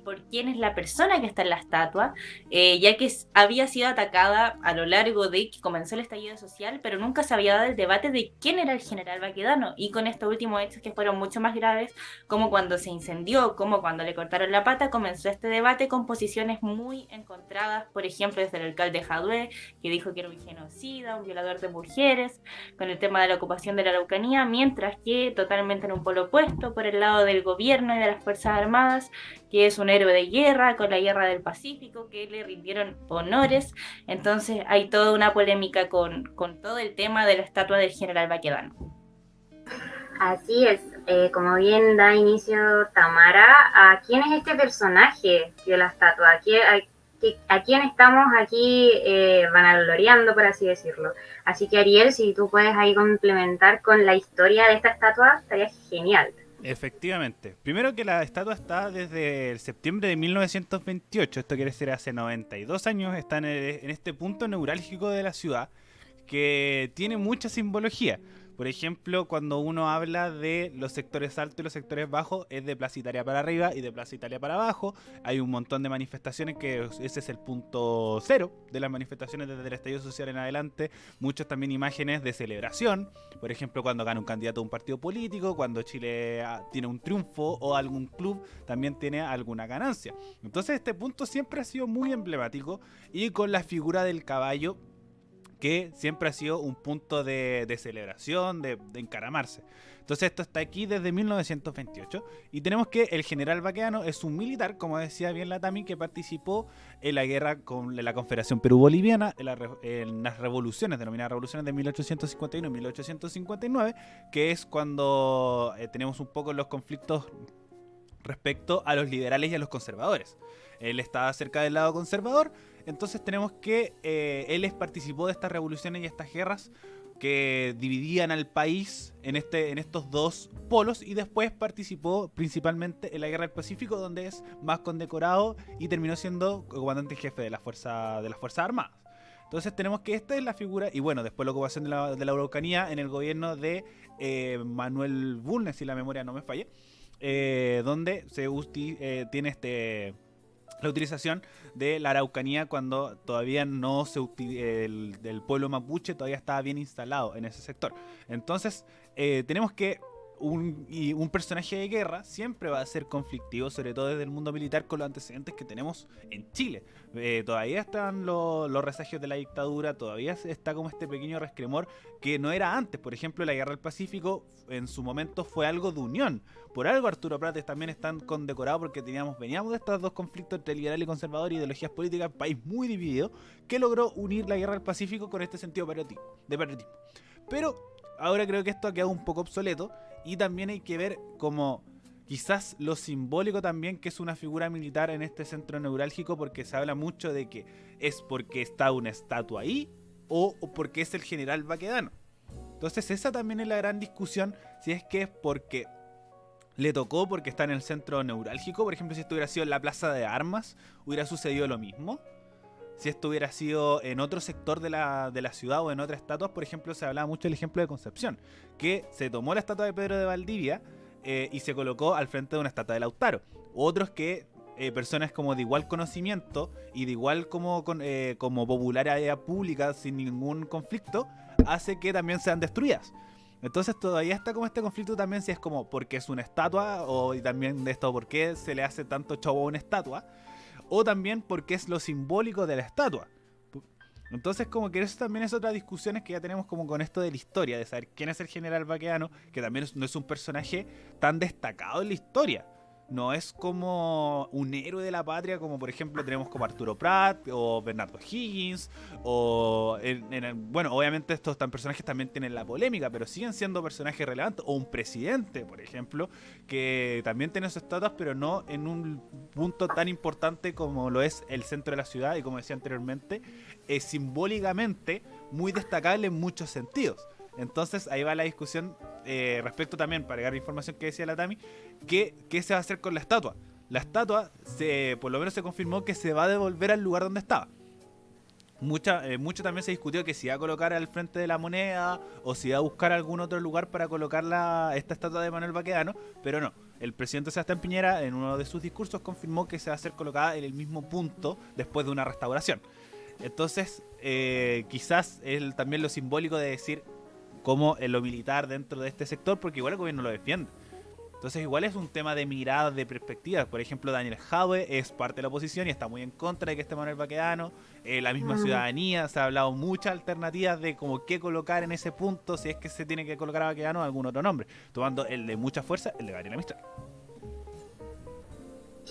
por quién es la persona que está en la estatua, ya que había sido atacada a lo largo de que comenzó el estallido social, pero nunca se había dado el debate de quién era el general Baquedano, y con estos últimos hechos que fueron mucho más graves, como cuando se incendió, como cuando le cortaron la pata, comenzó este debate con posiciones muy encontradas, por ejemplo desde el alcalde Jadue, que dijo que era un genocida, un violador de mujeres, con el tema de la ocupación de la Araucanía, mientras que totalmente en un polo opuesto, por el lado del gobierno y de las Fuerzas Armadas, que es un héroe de guerra, con la guerra del Pacífico, que le rindieron honores. Entonces hay toda una polémica con todo el tema de la estatua del general Baquedano. Así es, como bien da inicio Tamara, ¿a quién es este personaje de la estatua? ¿A quién estamos aquí vanagloriando, por así decirlo? Así que Ariel, si tú puedes ahí complementar con la historia de esta estatua, estaría genial. Efectivamente. Primero que la estatua está desde el septiembre de 1928, esto quiere decir hace 92 años, está en este punto neurálgico de la ciudad que tiene mucha simbología. Por ejemplo, cuando uno habla de los sectores altos y los sectores bajos, es de Plaza Italia para arriba y de Plaza Italia para abajo. Hay un montón de manifestaciones que ese es el punto cero de las manifestaciones desde el estallido social en adelante. Muchos también imágenes de celebración. Por ejemplo, cuando gana un candidato a un partido político, cuando Chile tiene un triunfo o algún club también tiene alguna ganancia. Entonces este punto siempre ha sido muy emblemático, y con la figura del caballo, que siempre ha sido un punto de celebración, de encaramarse. Entonces esto está aquí desde 1928, y tenemos que el general Baquedano es un militar, como decía bien la Tami, que participó en la guerra con la Confederación Perú-Boliviana, en las revoluciones, denominadas revoluciones de 1851 y 1859, que es cuando tenemos un poco los conflictos respecto a los liberales y a los conservadores. Él estaba cerca del lado conservador, entonces tenemos que él participó de estas revoluciones y estas guerras que dividían al país en estos dos polos, y después participó principalmente en la Guerra del Pacífico, donde es más condecorado y terminó siendo comandante en jefe de las Fuerzas Armadas. Entonces tenemos que esta es la figura, y bueno, después la ocupación de la Araucanía en el gobierno de Manuel Bulnes, si la memoria no me falle, donde se tiene la utilización de la Araucanía cuando todavía no el pueblo mapuche todavía estaba bien instalado en ese sector. Entonces tenemos que un personaje de guerra siempre va a ser conflictivo, sobre todo desde el mundo militar, con los antecedentes que tenemos en Chile. Todavía están los resagios de la dictadura, todavía está como este pequeño resquemor que no era antes. Por ejemplo, la Guerra del Pacífico en su momento fue algo de unión. Por algo Arturo Prat también están condecorados, porque veníamos de estos dos conflictos entre liberal y conservador, ideologías políticas, país muy dividido, que logró unir la Guerra del Pacífico con este sentido de patriotismo. Pero ahora creo que esto ha quedado un poco obsoleto, y también hay que ver como quizás lo simbólico también, que es una figura militar en este centro neurálgico, porque se habla mucho de que es porque está una estatua ahí o porque es el general Baquedano. Entonces esa también es la gran discusión, si es que es porque le tocó porque está en el centro neurálgico. Por ejemplo, si esto hubiera sido en la Plaza de Armas, hubiera sucedido lo mismo. Si esto hubiera sido en otro sector de la ciudad o en otras estatuas, por ejemplo, se hablaba mucho del ejemplo de Concepción, que se tomó la estatua de Pedro de Valdivia y se colocó al frente de una estatua de Lautaro. Otros que personas como de igual conocimiento y de igual como popularidad pública sin ningún conflicto, hace que también sean destruidas. Entonces todavía está como este conflicto también, si es como porque es una estatua, y también de esto por qué se le hace tanto show a una estatua, o también porque es lo simbólico de la estatua. Entonces como que eso también es otra discusión que ya tenemos como con esto de la historia, de saber quién es el general Baqueano, que también no es un personaje tan destacado en la historia. No es como un héroe de la patria como por ejemplo tenemos como Arturo Prat o Bernardo Higgins o bueno, obviamente estos personajes también tienen la polémica, pero siguen siendo personajes relevantes, o un presidente por ejemplo que también tiene sus estatuas, pero no en un punto tan importante como lo es el centro de la ciudad, y como decía anteriormente, es simbólicamente muy destacable en muchos sentidos. Entonces ahí va la discusión respecto también, para agregar información que decía la Tami, ¿qué se va a hacer con la estatua? La estatua, por lo menos se confirmó que se va a devolver al lugar donde estaba. Mucho también se discutió que si iba a colocar al frente de la moneda o si iba a buscar algún otro lugar para colocar esta estatua de Manuel Baquedano, pero no. El presidente Sebastián Piñera en uno de sus discursos confirmó que se va a ser colocada en el mismo punto después de una restauración. Entonces, quizás también lo simbólico de decir como en lo militar dentro de este sector, porque igual el gobierno lo defiende. Entonces igual es un tema de miradas, de perspectivas. Por ejemplo, Daniel Jadwe es parte de la oposición y está muy en contra de que esté Manuel Baquedano. La misma ciudadanía, se ha hablado muchas alternativas de como qué colocar en ese punto, si es que se tiene que colocar a Baquedano o algún otro nombre, tomando el de mucha fuerza, el de Gabriela Mistral.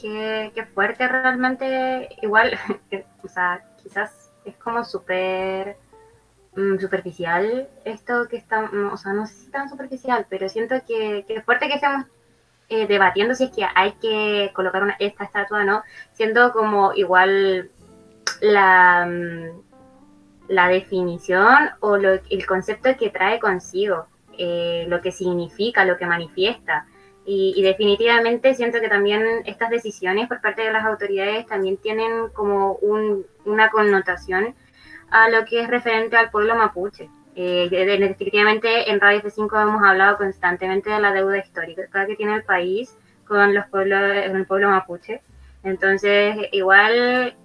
Qué fuerte realmente, igual, o sea, quizás es como súper superficial esto que está, o sea, no sé si tan superficial, pero siento que es fuerte que estemos debatiendo si es que hay que colocar esta estatua, ¿no? Siendo como igual la definición o el concepto que trae consigo, lo que significa, lo que manifiesta. Y definitivamente siento que también estas decisiones por parte de las autoridades también tienen como una connotación a lo que es referente al pueblo mapuche. Definitivamente en Radio F5 hemos hablado constantemente de la deuda histórica que tiene el país con el pueblo mapuche. Entonces, igual,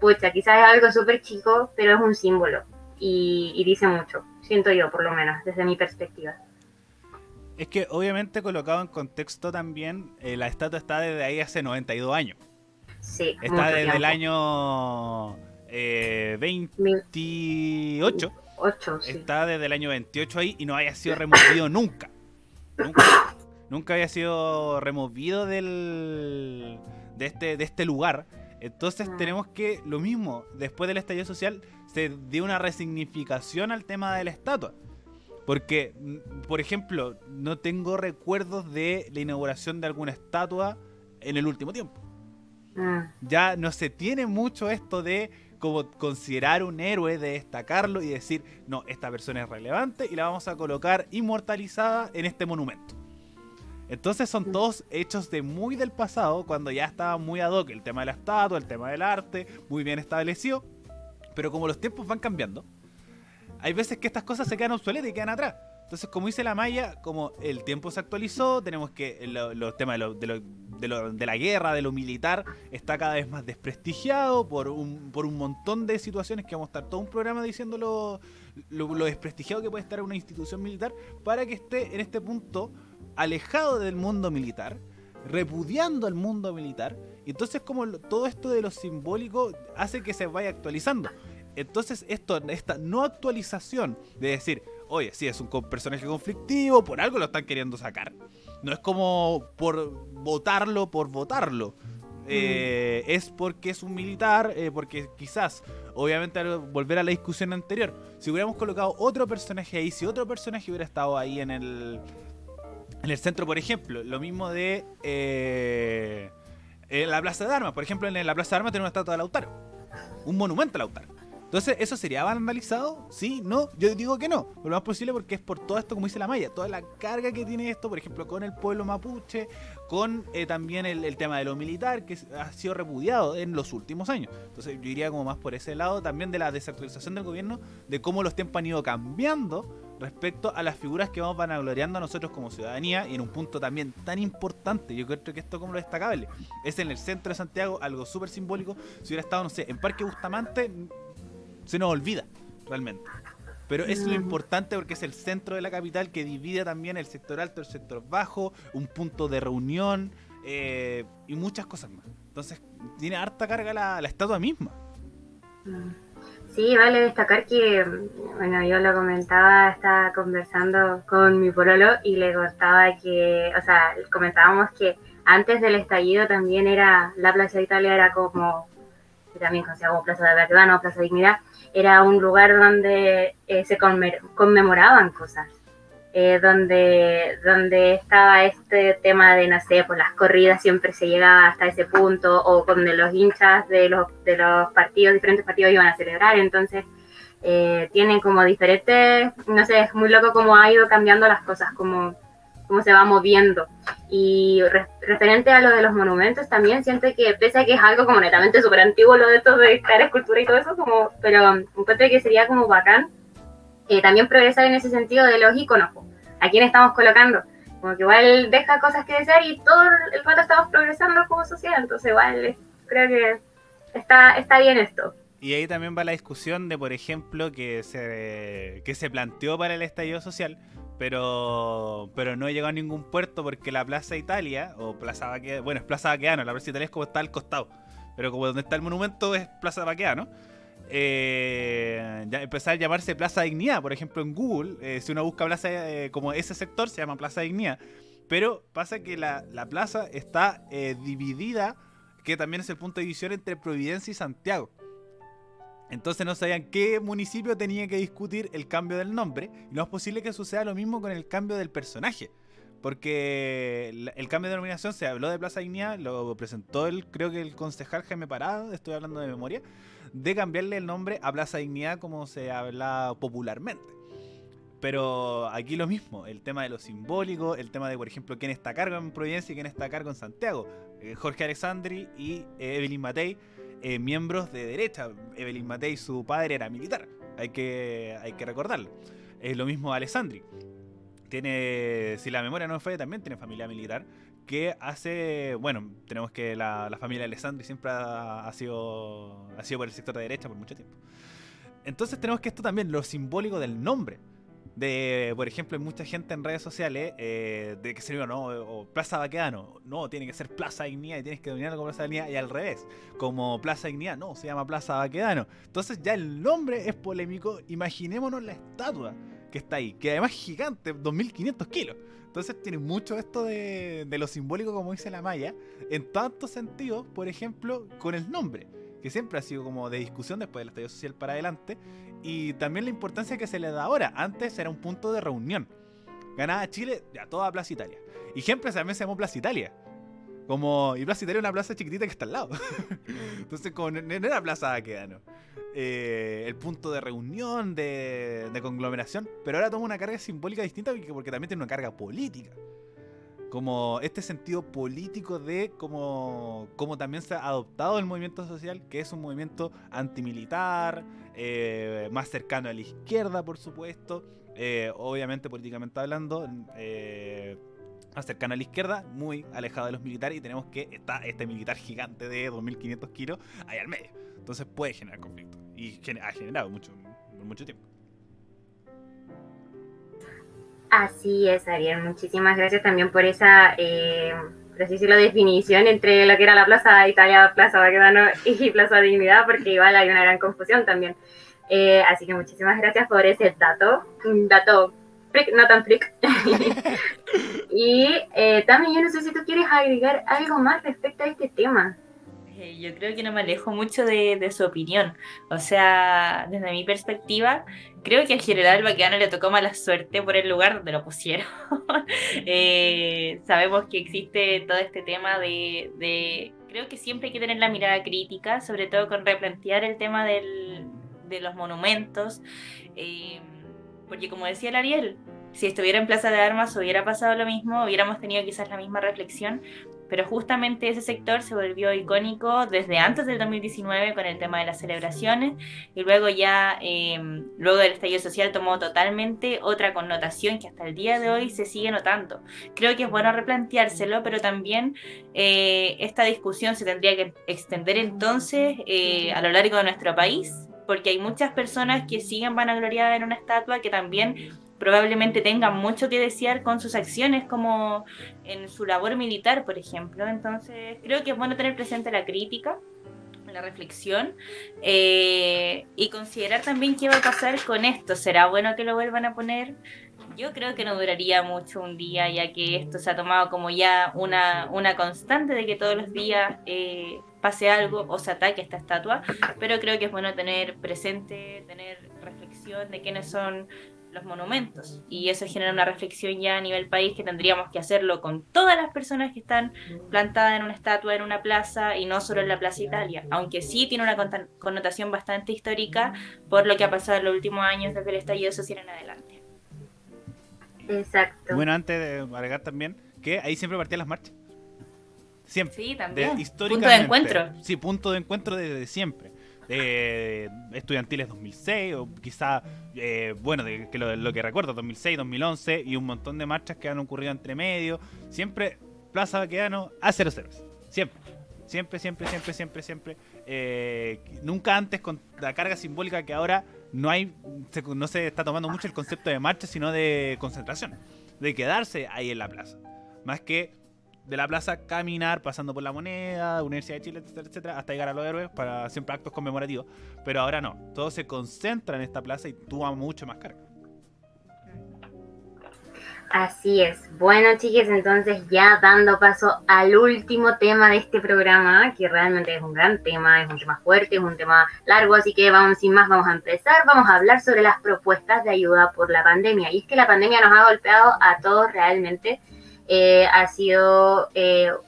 pucha, quizás es algo súper chico, pero es un símbolo y dice mucho, siento yo, por lo menos, desde mi perspectiva. Es que obviamente colocado en contexto también, la estatua está desde ahí hace 92 años. Sí, está desde tiempo. El año 28. 8, sí. Está desde el año 28 ahí y no haya sido removido nunca. Nunca había sido removido de este lugar. Entonces tenemos que, lo mismo, después del estallido social, se dio una resignificación al tema de la estatua. Porque, por ejemplo, no tengo recuerdos de la inauguración de alguna estatua en el último tiempo. Ya no se tiene mucho esto de como considerar un héroe, de destacarlo y decir, no, esta persona es relevante y la vamos a colocar inmortalizada en este monumento. Entonces son todos hechos de muy del pasado, cuando ya estaba muy ad hoc el tema de la estatua, el tema del arte, muy bien establecido. Pero como los tiempos van cambiando, hay veces que estas cosas se quedan obsoletas y quedan atrás. Entonces, como dice la Maya, como el tiempo se actualizó, tenemos que los temas de la guerra, de lo militar, está cada vez más desprestigiado por un montón de situaciones que vamos a estar todo un programa diciendo lo desprestigiado que puede estar una institución militar, para que esté en este punto alejado del mundo militar, repudiando al mundo militar. Y entonces como todo esto de lo simbólico hace que se vaya actualizando. Entonces esta no actualización de decir, oye, sí, es un personaje conflictivo, por algo lo están queriendo sacar. No es como por votarlo. Es porque es un militar, porque quizás, obviamente al volver a la discusión anterior, si hubiéramos colocado otro personaje ahí, si otro personaje hubiera estado ahí en el centro, por ejemplo, lo mismo de la Plaza de Armas. Por ejemplo, en la Plaza de Armas tenemos una estatua de Lautaro, un monumento a Lautaro. Entonces, ¿eso sería vandalizado? ¿Sí? ¿No? Yo digo que no. Lo más posible, porque es por todo esto, como dice la Maya, toda la carga que tiene esto, por ejemplo, con el pueblo mapuche, con también el tema de lo militar, que ha sido repudiado en los últimos años. Entonces, yo iría como más por ese lado, también de la desactualización del gobierno, de cómo los tiempos han ido cambiando respecto a las figuras que vamos vanagloriando a nosotros como ciudadanía, y en un punto también tan importante, yo creo que esto como lo destacable, es en el centro de Santiago, algo súper simbólico. Si hubiera estado, no sé, en Parque Bustamante, se nos olvida realmente, pero es lo importante porque es el centro de la capital, que divide también el sector alto, el sector bajo, un punto de reunión y muchas cosas más. Entonces tiene harta carga la estatua misma. Sí, vale destacar que, bueno, yo lo comentaba, estaba conversando con mi pololo y le contaba que, o sea, comentábamos que antes del estallido también era, la Plaza de Italia era como, también conocida como Plaza de Baquedano, Plaza de Dignidad, era un lugar donde se conmemoraban cosas. Donde estaba este tema de, no sé, por las corridas siempre se llegaba hasta ese punto, o donde los hinchas de los partidos, diferentes partidos iban a celebrar, entonces tienen como diferentes, no sé, es muy loco cómo ha ido cambiando las cosas, cómo se va moviendo. Y referente a lo de los monumentos, también siento que, pese a que es algo como netamente súper antiguo, lo de esto de crear escultura y todo eso, como, pero encuentro que sería como bacán también progresar en ese sentido de los iconos, a quién estamos colocando, como que igual deja cosas que desear y todo el rato estamos progresando como sociedad, entonces igual creo que está bien esto. Y ahí también va la discusión de, por ejemplo, que se planteó para el estallido social, pero no llegó a ningún puerto porque la Plaza Italia, o Plaza Baquedano, bueno, es Plaza Baquedano, la Plaza Italia es como está al costado, pero como donde está el monumento es Plaza Baquedano. Ya empezar a llamarse Plaza Dignidad, por ejemplo en Google, si uno busca plaza como ese sector se llama Plaza Dignidad, pero pasa que la plaza está dividida, que también es el punto de división entre Providencia y Santiago. Entonces no sabían qué municipio tenía que discutir el cambio del nombre, y no es posible que suceda lo mismo con el cambio del personaje, porque el cambio de denominación se habló de Plaza Dignidad, lo presentó creo que el concejal Jaime Parada, estoy hablando de memoria, de cambiarle el nombre a Plaza Dignidad como se habla popularmente. Pero aquí lo mismo, el tema de lo simbólico, el tema de, por ejemplo, quién está a cargo en Providencia y quién está a cargo en Santiago. Jorge Alessandri y Evelyn Matei, miembros de derecha. Evelyn Matei, su padre era militar, hay que recordarlo. Lo mismo Alessandri. Tiene, si la memoria no me falla, también tiene familia militar, que hace, bueno, tenemos que la familia de Alessandri siempre ha sido por el sector de derecha por mucho tiempo. Entonces tenemos que esto también, lo simbólico del nombre. De, por ejemplo, hay mucha gente en redes sociales de que se diga, no, o Plaza Baquedano, no, tiene que ser Plaza Dignidad y tienes que dominarlo como Plaza Dignidad, y al revés, como Plaza Dignidad, no, se llama Plaza Baquedano. Entonces ya el nombre es polémico, imaginémonos la estatua que está ahí, que además es gigante, 2500 kilos. Entonces tiene mucho esto de lo simbólico, como dice la Maya, en tantos sentidos, por ejemplo, con el nombre, que siempre ha sido como de discusión después del estallido social para adelante, y también la importancia que se le da ahora. Antes era un punto de reunión. Ganaba Chile, ya toda Plaza Italia. Y siempre también se llamó Plaza Italia. Y Plaza Italia es una plaza chiquitita que está al lado. Entonces, como no era Plaza Baquedano. El punto de reunión, de conglomeración. Pero ahora toma una carga simbólica distinta porque también tiene una carga política. Como este sentido político de cómo también se ha adoptado el movimiento social, que es un movimiento antimilitar, más cercano a la izquierda, por supuesto, obviamente políticamente hablando, más cercano a la izquierda, muy alejado de los militares, y tenemos que está este militar gigante de 2500 kilos ahí al medio. Entonces puede generar conflicto, y ha generado por mucho tiempo. Así es, Ariel. Muchísimas gracias también por esa, por así decirlo, definición entre lo que era la Plaza Italia, Plaza Baquedano y Plaza Dignidad, porque igual hay una gran confusión también. Así que muchísimas gracias por ese dato. Un dato freak, no tan freak. Y también yo no sé si tú quieres agregar algo más respecto a este tema. Yo creo que no me alejo mucho de su opinión. O sea, desde mi perspectiva, creo que al general Baquedano le tocó mala suerte por el lugar donde lo pusieron. Sabemos que existe todo este tema creo que siempre hay que tener la mirada crítica, sobre todo con replantear el tema de los monumentos. Porque como decía el Ariel, si estuviera en Plaza de Armas hubiera pasado lo mismo, hubiéramos tenido quizás la misma reflexión, pero justamente ese sector se volvió icónico desde antes del 2019 con el tema de las celebraciones, y luego ya, luego del estallido social tomó totalmente otra connotación que hasta el día de hoy se sigue notando. Creo que es bueno replanteárselo, pero también esta discusión se tendría que extender entonces a lo largo de nuestro país, porque hay muchas personas que siguen vanagloriadas en una estatua que también probablemente tengan mucho que desear con sus acciones, como en su labor militar, por ejemplo. Entonces creo que es bueno tener presente la crítica la reflexión, y considerar también qué va a pasar con esto. ¿Será bueno que lo vuelvan a poner? Yo creo que no duraría mucho un día, ya que esto se ha tomado como ya una constante de que todos los días pase algo o se ataque esta estatua, pero creo que es bueno tener presente, tener reflexión de quiénes son los monumentos, y eso genera una reflexión ya a nivel país, que tendríamos que hacerlo con todas las personas que están plantadas en una estatua en una plaza, y no solo en la Plaza Italia, aunque sí tiene una connotación bastante histórica por lo que ha pasado en los últimos años desde el estallido social en adelante. Exacto. Bueno, antes de agregar también que ahí siempre partían las marchas. Siempre. Sí, también. Históricamente. Punto de encuentro. Sí, punto de encuentro desde siempre. Estudiantiles 2006, o quizá, bueno, lo que recuerdo, 2006, 2011, y un montón de marchas que han ocurrido entre medio. Siempre Plaza Baquedano a 0 ceros. Siempre. Siempre. Nunca antes con la carga simbólica que ahora no se está tomando mucho el concepto de marcha, sino de concentración, de quedarse ahí en la plaza, más que de la plaza caminar, pasando por la Moneda, Universidad de Chile, etcétera, hasta llegar a los héroes para siempre actos conmemorativos. Pero ahora no, todo se concentra en esta plaza y toma mucho más carga. Así es. Bueno, chiques, entonces ya dando paso al último tema de este programa, que realmente es un gran tema, es un tema fuerte, es un tema largo, así que sin más vamos a empezar. Vamos a hablar sobre las propuestas de ayuda por la pandemia. Y es que la pandemia nos ha golpeado a todos realmente. Ha sido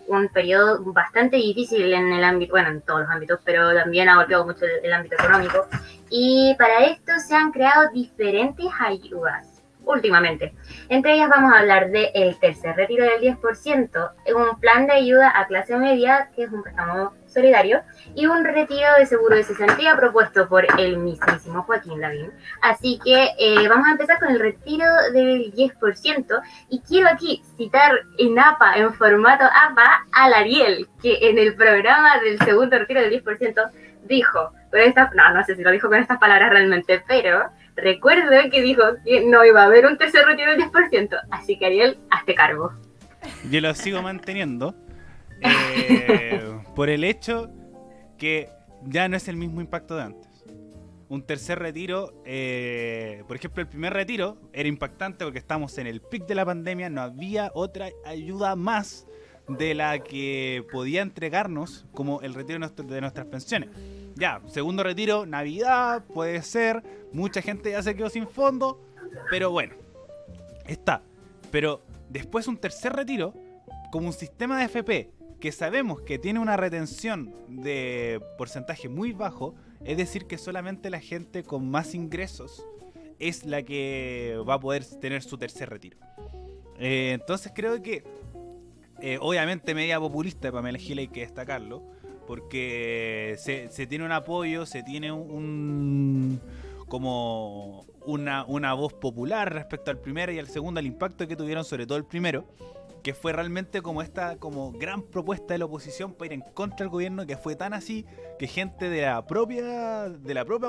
un periodo bastante difícil en el ámbito, bueno, en todos los ámbitos, pero también ha golpeado mucho el ámbito económico. Y para esto se han creado diferentes ayudas últimamente. Entre ellas vamos a hablar del tercer retiro del 10%, un plan de ayuda a clase media, que es un préstamo solidario, y un retiro de seguro de cesantía propuesto por el mismísimo Joaquín Lavín. Así que vamos a empezar con el retiro del 10%, y quiero aquí citar en formato APA al Ariel, que en el programa del segundo retiro del 10% dijo, no sé si lo dijo con estas palabras realmente, pero recuerdo que dijo que no iba a haber un tercer retiro del 10%, así que Ariel, hazte cargo. Yo lo sigo manteniendo por el hecho que ya no es el mismo impacto de antes. Un tercer retiro, por ejemplo, el primer retiro era impactante porque estábamos en el pic de la pandemia, no había otra ayuda más de la que podía entregarnos como el retiro de nuestras pensiones. Ya, segundo retiro, Navidad, puede ser, mucha gente ya se quedó sin fondo, pero bueno, está. Pero después un tercer retiro, como un sistema de FP, que sabemos que tiene una retención de porcentaje muy bajo, es decir, que solamente la gente con más ingresos es la que va a poder tener su tercer retiro. Entonces creo que obviamente media populista de Pamela Giles, hay que destacarlo, porque se tiene un apoyo, se tiene como una voz popular respecto al primero y al segundo, al impacto que tuvieron sobre todo el primero, que fue realmente como esta gran propuesta de la oposición para ir en contra del gobierno, que fue tan así que gente de la propia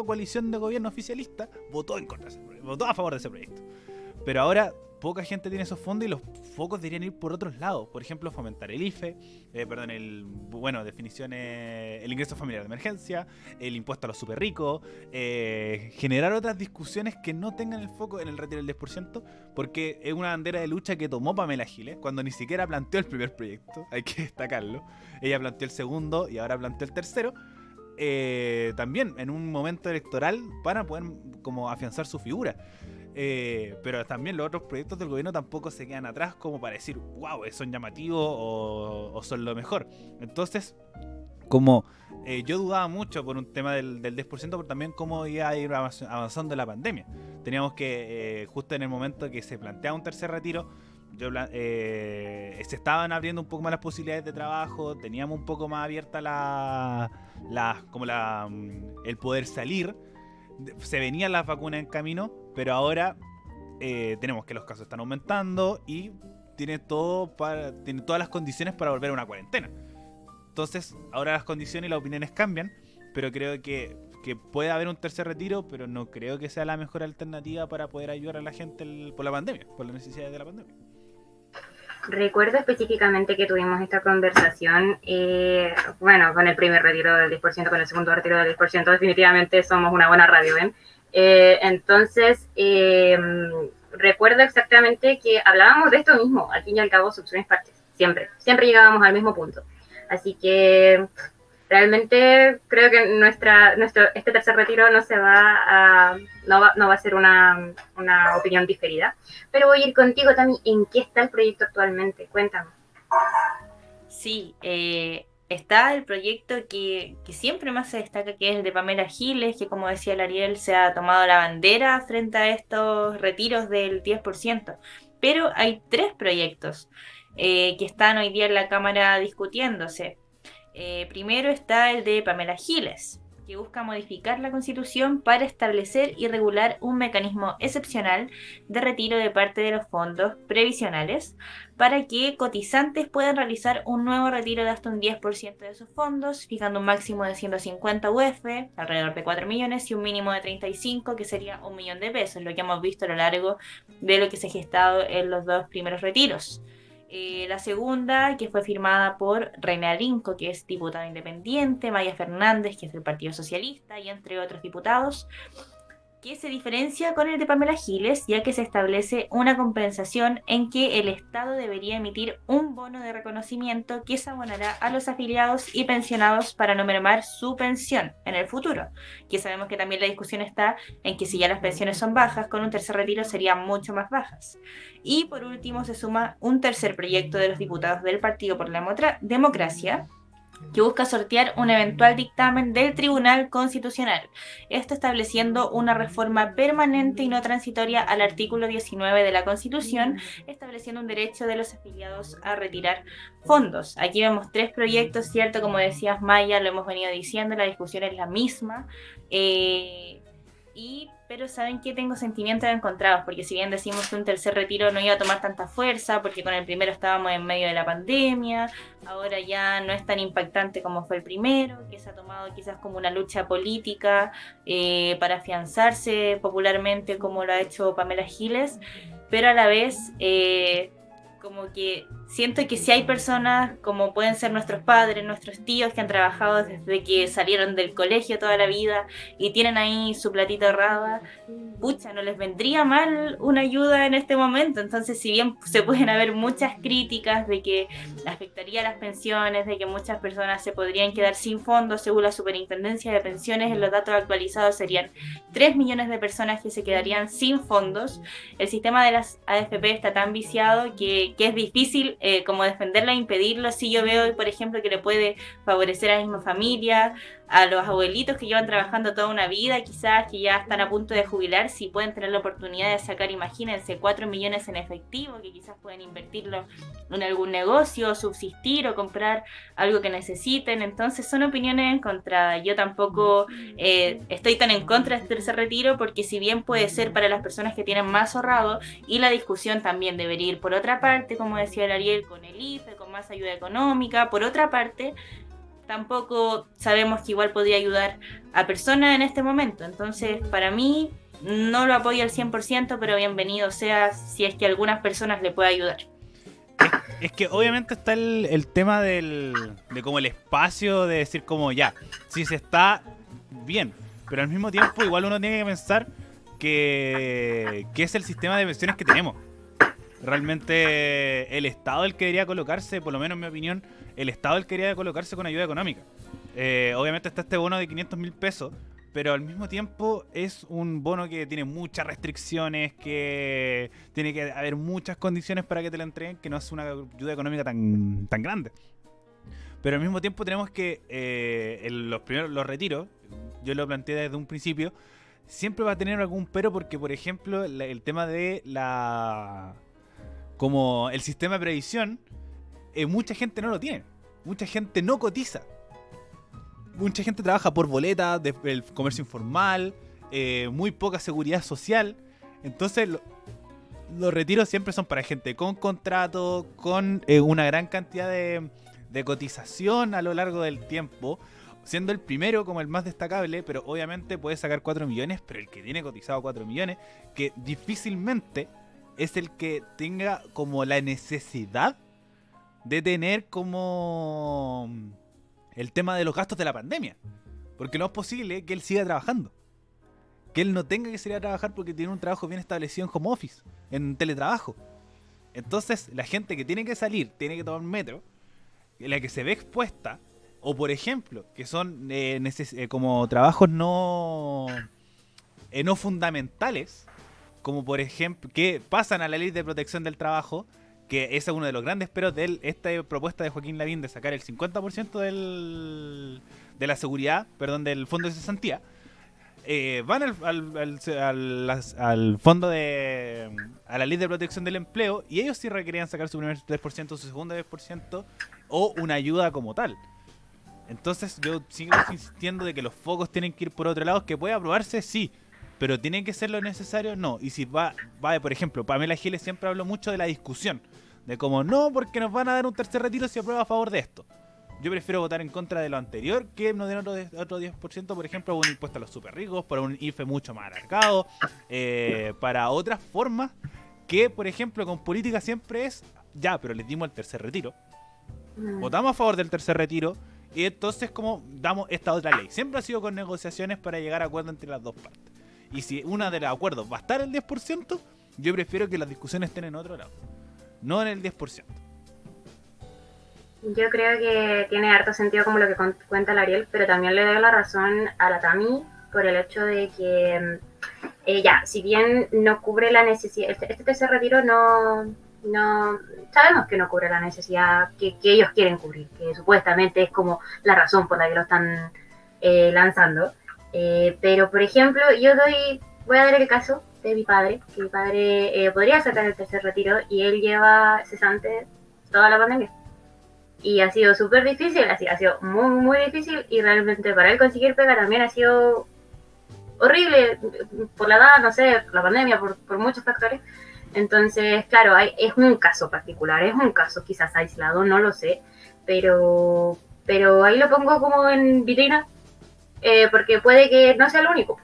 coalición de gobierno oficialista votó a favor de ese proyecto. Pero ahora poca gente tiene esos fondos y los focos deberían ir por otros lados. Por ejemplo, fomentar el IFE, el ingreso familiar de emergencia, el impuesto a los super ricos, generar otras discusiones que no tengan el foco en el retiro del 10%, porque es una bandera de lucha que tomó Pamela Giles cuando ni siquiera planteó el primer proyecto, hay que destacarlo. Ella planteó el segundo y ahora planteó el tercero. También en un momento electoral para poder como afianzar su figura. Pero también los otros proyectos del gobierno tampoco se quedan atrás como para decir, wow, son llamativos o son lo mejor. Entonces, como yo dudaba mucho por un tema del 10%, pero también cómo iba a ir avanzando la pandemia. Teníamos que, justo en el momento que se planteaba un tercer retiro, se estaban abriendo un poco más las posibilidades de trabajo, teníamos un poco más abierta el poder salir, se venían las vacunas en camino, pero ahora tenemos que los casos están aumentando y tiene todas las condiciones para volver a una cuarentena. Entonces, ahora las condiciones y las opiniones cambian, pero creo que puede haber un tercer retiro, pero no creo que sea la mejor alternativa para poder ayudar a la gente por la pandemia, por las necesidades de la pandemia. Recuerdo específicamente que tuvimos esta conversación, bueno, con el primer retiro del 10%, con el segundo retiro del 10%, definitivamente somos una buena radio, ¿ven? Entonces, recuerdo exactamente que hablábamos de esto mismo, al fin y al cabo, subsumes partes, siempre llegábamos al mismo punto. Así que realmente creo que este tercer retiro no va a ser una opinión diferida. Pero voy a ir contigo, Tami, ¿en qué está el proyecto actualmente? Cuéntame. Sí, está el proyecto que siempre más se destaca, que es el de Pamela Giles, que como decía el Ariel, se ha tomado la bandera frente a estos retiros del 10%. Pero hay 3 proyectos que están hoy día en la Cámara discutiéndose. Primero está el de Pamela Giles, que busca modificar la Constitución para establecer y regular un mecanismo excepcional de retiro de parte de los fondos previsionales para que cotizantes puedan realizar un nuevo retiro de hasta un 10% de sus fondos, fijando un máximo de 150 UF, alrededor de 4 millones, y un mínimo de 35, que sería 1 millón de pesos, lo que hemos visto a lo largo de lo que se ha gestado en los 2 primeros retiros. La segunda, que fue firmada por Reina Arinco, que es diputada independiente, Maya Fernández, que es del Partido Socialista, y entre otros diputados, que se diferencia con el de Pamela Giles, ya que se establece una compensación en que el Estado debería emitir un bono de reconocimiento que se abonará a los afiliados y pensionados para no mermar su pensión en el futuro, que sabemos que también la discusión está en que si ya las pensiones son bajas, con un tercer retiro serían mucho más bajas. Y por último se suma un tercer proyecto de los diputados del Partido por la Democracia, que busca sortear un eventual dictamen del Tribunal Constitucional, esto estableciendo una reforma permanente y no transitoria al artículo 19 de la Constitución, estableciendo un derecho de los afiliados a retirar fondos. Aquí vemos 3 proyectos, ¿cierto? Como decías, Maya, lo hemos venido diciendo, la discusión es la misma, pero saben que tengo sentimientos encontrados, porque si bien decimos que un tercer retiro no iba a tomar tanta fuerza, porque con el primero estábamos en medio de la pandemia, ahora ya no es tan impactante como fue el primero, que se ha tomado quizás como una lucha política para afianzarse popularmente como lo ha hecho Pamela Giles, pero a la vez como que siento que si hay personas como pueden ser nuestros padres, nuestros tíos que han trabajado desde que salieron del colegio toda la vida y tienen ahí su platito ahorrada, pucha, no les vendría mal una ayuda en este momento. Entonces, si bien se pueden haber muchas críticas de que afectaría las pensiones, de que muchas personas se podrían quedar sin fondos, según la Superintendencia de Pensiones, en los datos actualizados serían 3 millones de personas que se quedarían sin fondos. El sistema de las AFP está tan viciado que es difícil como defenderla e impedirlo. Si yo veo, por ejemplo, que le puede favorecer a la misma familia, a los abuelitos que llevan trabajando toda una vida, quizás que ya están a punto de jubilar, si pueden tener la oportunidad de sacar, imagínense, 4 millones en efectivo, que quizás pueden invertirlo en algún negocio, subsistir o comprar algo que necesiten. Entonces son opiniones encontradas. Yo tampoco estoy tan en contra de este tercer retiro, porque si bien puede ser para las personas que tienen más ahorrado, y la discusión también debería ir por otra parte, como decía el Ariel, con el IFE, con más ayuda económica, por otra parte, tampoco sabemos que igual podría ayudar a personas en este momento. Entonces, para mí, no lo apoyo al 100%, pero bienvenido sea si es que a algunas personas le puede ayudar. Es que obviamente está el tema de como el espacio de decir como ya, si se está bien, pero al mismo tiempo igual uno tiene que pensar que es el sistema de pensiones que tenemos. Realmente el Estado el que debería colocarse, por lo menos en mi opinión, el Estado el que debería colocarse con ayuda económica. Obviamente está este bono de 500.000 pesos, pero al mismo tiempo es un bono que tiene muchas restricciones, que tiene que haber muchas condiciones para que te lo entreguen, que no es una ayuda económica tan grande. Pero al mismo tiempo tenemos que los retiros, yo lo planteé desde un principio, siempre va a tener algún pero, porque por ejemplo el tema de como el sistema de previsión, mucha gente no lo tiene, mucha gente no cotiza, mucha gente trabaja por boleta del comercio informal, muy poca seguridad social. Entonces los retiros siempre son para gente con contrato, con una gran cantidad de cotización a lo largo del tiempo, siendo el primero como el más destacable, pero obviamente puede sacar 4 millones, pero el que tiene cotizado 4 millones, que difícilmente es el que tenga como la necesidad de tener como el tema de los gastos de la pandemia. Porque no es posible que él siga trabajando. Que él no tenga que salir a trabajar porque tiene un trabajo bien establecido en home office, en teletrabajo. Entonces, la gente que tiene que salir, tiene que tomar metro, la que se ve expuesta, o por ejemplo, que son como trabajos no fundamentales, como por ejemplo, que pasan a la ley de protección del trabajo, que ese es uno de los grandes peros de esta propuesta de Joaquín Lavín de sacar el 50% de la seguridad, perdón, del fondo de cesantía. Van al fondo a la ley de protección del empleo, y ellos sí requerían sacar su primer 3%, su segundo 10% o una ayuda como tal. Entonces yo sigo insistiendo de que los focos tienen que ir por otro lado, que puede aprobarse, sí, pero tiene que ser lo necesario, no. Y si va por ejemplo, Pamela Giles siempre habló mucho de la discusión, de como no, porque nos van a dar un tercer retiro si aprueba a favor de esto. Yo prefiero votar en contra de lo anterior que nos den otro 10%, por ejemplo, por un impuesto a los super ricos, por un IFE mucho más alargado, para otras formas que, por ejemplo, con política siempre es, ya, pero les dimos el tercer retiro. Votamos a favor del tercer retiro y entonces como damos esta otra ley. Siempre ha sido con negociaciones para llegar a acuerdo entre las dos partes. Y si una de los acuerdos va a estar el 10%, yo prefiero que las discusiones estén en otro lado, no en el 10%. Yo creo que tiene harto sentido como lo que cuenta el Ariel, pero también le doy la razón a la Tami por el hecho de que si bien no cubre la necesidad, este tercer retiro no sabemos que no cubre la necesidad que ellos quieren cubrir, que supuestamente es como la razón por la que lo están lanzando. Pero por ejemplo, voy a dar el caso de mi padre, que mi padre podría sacar el tercer retiro y él lleva cesante toda la pandemia. Y ha sido súper difícil, ha sido muy, muy difícil, y realmente para él conseguir pega también ha sido horrible, por la edad, no sé, por la pandemia, por muchos factores. Entonces, claro, es un caso particular, es un caso quizás aislado, no lo sé, pero ahí lo pongo como en vitrina, porque puede que no sea el único.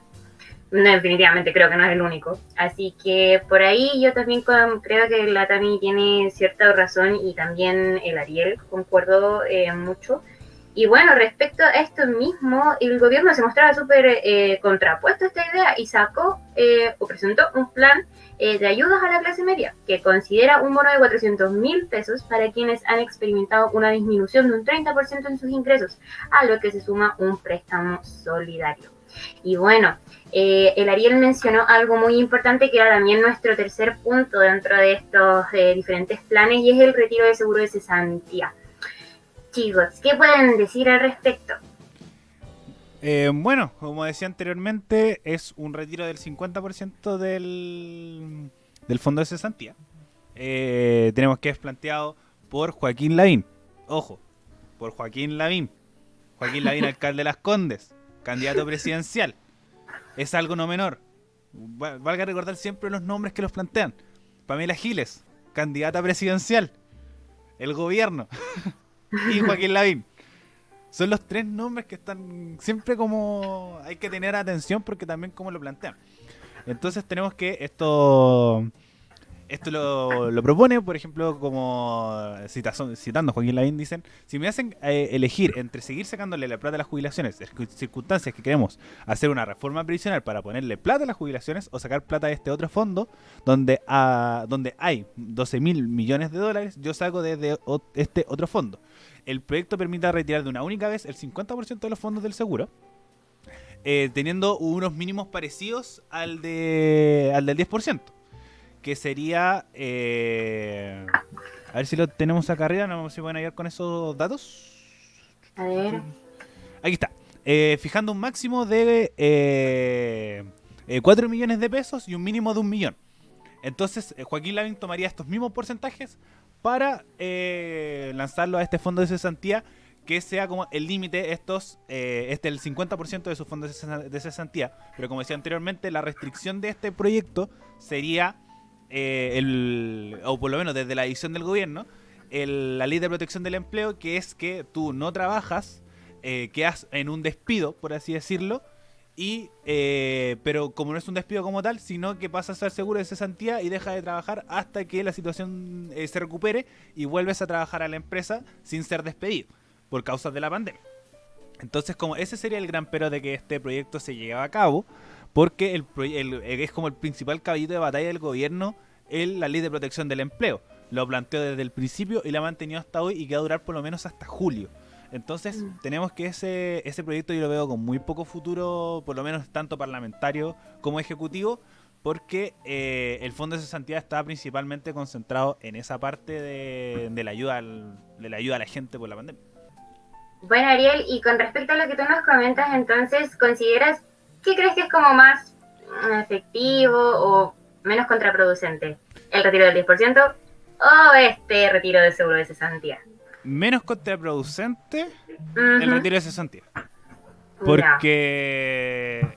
No, definitivamente creo que no es el único. Así que por ahí yo también creo que la Tami tiene cierta razón, y también el Ariel, concuerdo mucho. Y bueno, respecto a esto mismo, el gobierno se mostraba súper contrapuesto a esta idea y sacó o presentó un plan de ayudas a la clase media, que considera un bono de 400.000 pesos para quienes han experimentado una disminución de un 30% en sus ingresos, a lo que se suma un préstamo solidario. Y bueno, el Ariel mencionó algo muy importante que era también nuestro tercer punto dentro de estos diferentes planes, y es el retiro de seguro de cesantía. Chicos, ¿qué pueden decir al respecto? Bueno, como decía anteriormente, es un retiro del 50% del fondo de cesantía. Tenemos que es planteado por Joaquín Lavín. Ojo, por Joaquín Lavín. Joaquín Lavín, alcalde de Las Condes, candidato presidencial. Es algo no menor. Valga recordar siempre los nombres que los plantean. Pamela Giles, candidata presidencial. El gobierno. Y Joaquín Lavín. Son los tres nombres que están siempre como... Hay que tener atención porque también como lo plantean. Entonces tenemos que esto lo propone, por ejemplo, como citando a Joaquín Lavín, dicen: si me hacen elegir entre seguir sacándole la plata a las jubilaciones, circunstancias que queremos hacer una reforma previsional para ponerle plata a las jubilaciones, o sacar plata de este otro fondo donde hay 12.000 millones de dólares, yo saco desde este otro fondo. El proyecto permite retirar de una única vez el 50% de los fondos del seguro, teniendo unos mínimos parecidos al del 10%. Que sería... a ver si lo tenemos acá arriba, no sé si pueden ayudar con esos datos. A ver. Aquí está. Fijando un máximo de 4 millones de pesos y un mínimo de 1 millón. Entonces, Joaquín Lavín tomaría estos mismos porcentajes para lanzarlo a este fondo de cesantía, que sea como el límite, el 50% de sus fondos de cesantía. Pero como decía anteriormente, la restricción de este proyecto sería... o por lo menos desde la edición del gobierno, la ley de protección del empleo, que es que tú no trabajas, quedas en un despido, por así decirlo, pero como no es un despido como tal, sino que pasas al seguro de cesantía y dejas de trabajar hasta que la situación se recupere y vuelves a trabajar a la empresa sin ser despedido por causas de la pandemia. Entonces, como ese sería el gran pero de que este proyecto se lleve a cabo, porque es como el principal caballito de batalla del gobierno la ley de protección del empleo. Lo planteó desde el principio y la ha mantenido hasta hoy y que va a durar por lo menos hasta julio. Entonces tenemos que ese proyecto yo lo veo con muy poco futuro, por lo menos tanto parlamentario como ejecutivo, porque el Fondo de Cesantía está principalmente concentrado en esa parte de la ayuda a la gente por la pandemia. Bueno, Ariel, y con respecto a lo que tú nos comentas, entonces, ¿qué crees que es como más efectivo o menos contraproducente? ¿El retiro del 10% o este retiro del seguro de cesantía? Menos contraproducente el retiro de cesantía. Porque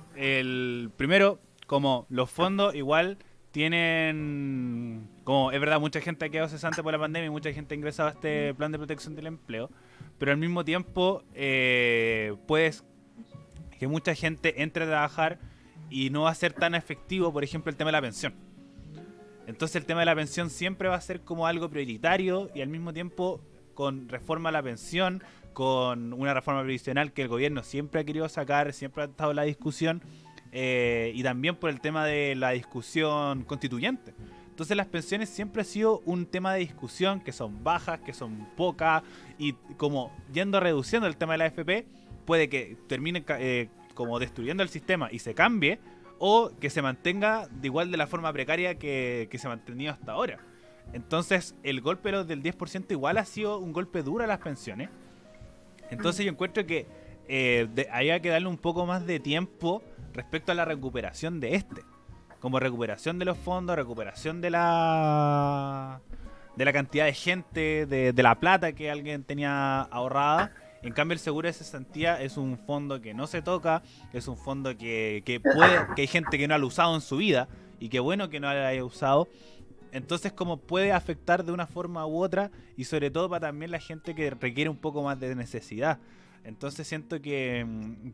primero, como los fondos igual tienen, como es verdad, mucha gente ha quedado cesante por la pandemia y mucha gente ha ingresado a este plan de protección del empleo, pero al mismo tiempo puedes que mucha gente entre a trabajar y no va a ser tan efectivo, por ejemplo, el tema de la pensión. Entonces el tema de la pensión siempre va a ser como algo prioritario y al mismo tiempo con reforma a la pensión, con una reforma previsional que el gobierno siempre ha querido sacar, siempre ha estado en la discusión, y también por el tema de la discusión constituyente. Entonces las pensiones siempre ha sido un tema de discusión, que son bajas, que son pocas, y como yendo reduciendo el tema de la AFP, puede que termine como destruyendo el sistema y se cambie, o que se mantenga de la forma precaria que se ha mantenido hasta ahora. Entonces el golpe del 10% igual ha sido un golpe duro a las pensiones. Entonces yo encuentro que había que darle un poco más de tiempo respecto a la recuperación de como recuperación de los fondos, recuperación de la cantidad de gente, de la plata que alguien tenía ahorrada. En cambio el seguro de cesantía es un fondo que no se toca, es un fondo que hay gente que no lo ha usado en su vida y qué bueno que no lo haya usado. Entonces, como puede afectar de una forma u otra, y sobre todo para también la gente que requiere un poco más de necesidad. Entonces siento que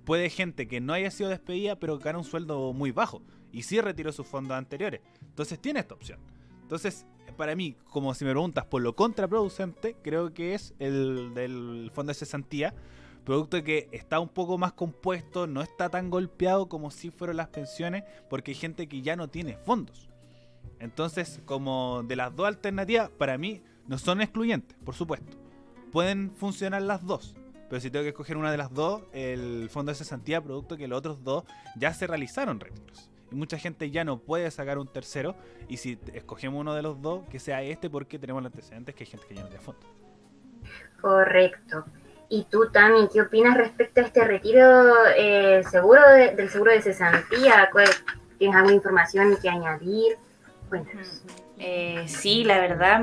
puede gente que no haya sido despedida, pero gana un sueldo muy bajo, y sí retiró sus fondos anteriores. Entonces tiene esta opción. Entonces, para mí, como si me preguntas por lo contraproducente, creo que es el del fondo de cesantía, producto que está un poco más compuesto, no está tan golpeado como si fueron las pensiones, porque hay gente que ya no tiene fondos. Entonces, como de las dos alternativas, para mí no son excluyentes, por supuesto. Pueden funcionar las dos, pero si tengo que escoger una de las dos, el fondo de cesantía, producto que los otros dos ya se realizaron retiros. Y mucha gente ya no puede sacar un tercero, y si escogemos uno de los dos, que sea este, porque tenemos los antecedentes que hay gente que ya no tiene fondo. Correcto. ¿Y tú, Tami, qué opinas respecto a este retiro seguro del seguro de cesantía? ¿Tienes alguna información que añadir? Cuéntanos. Sí, la verdad,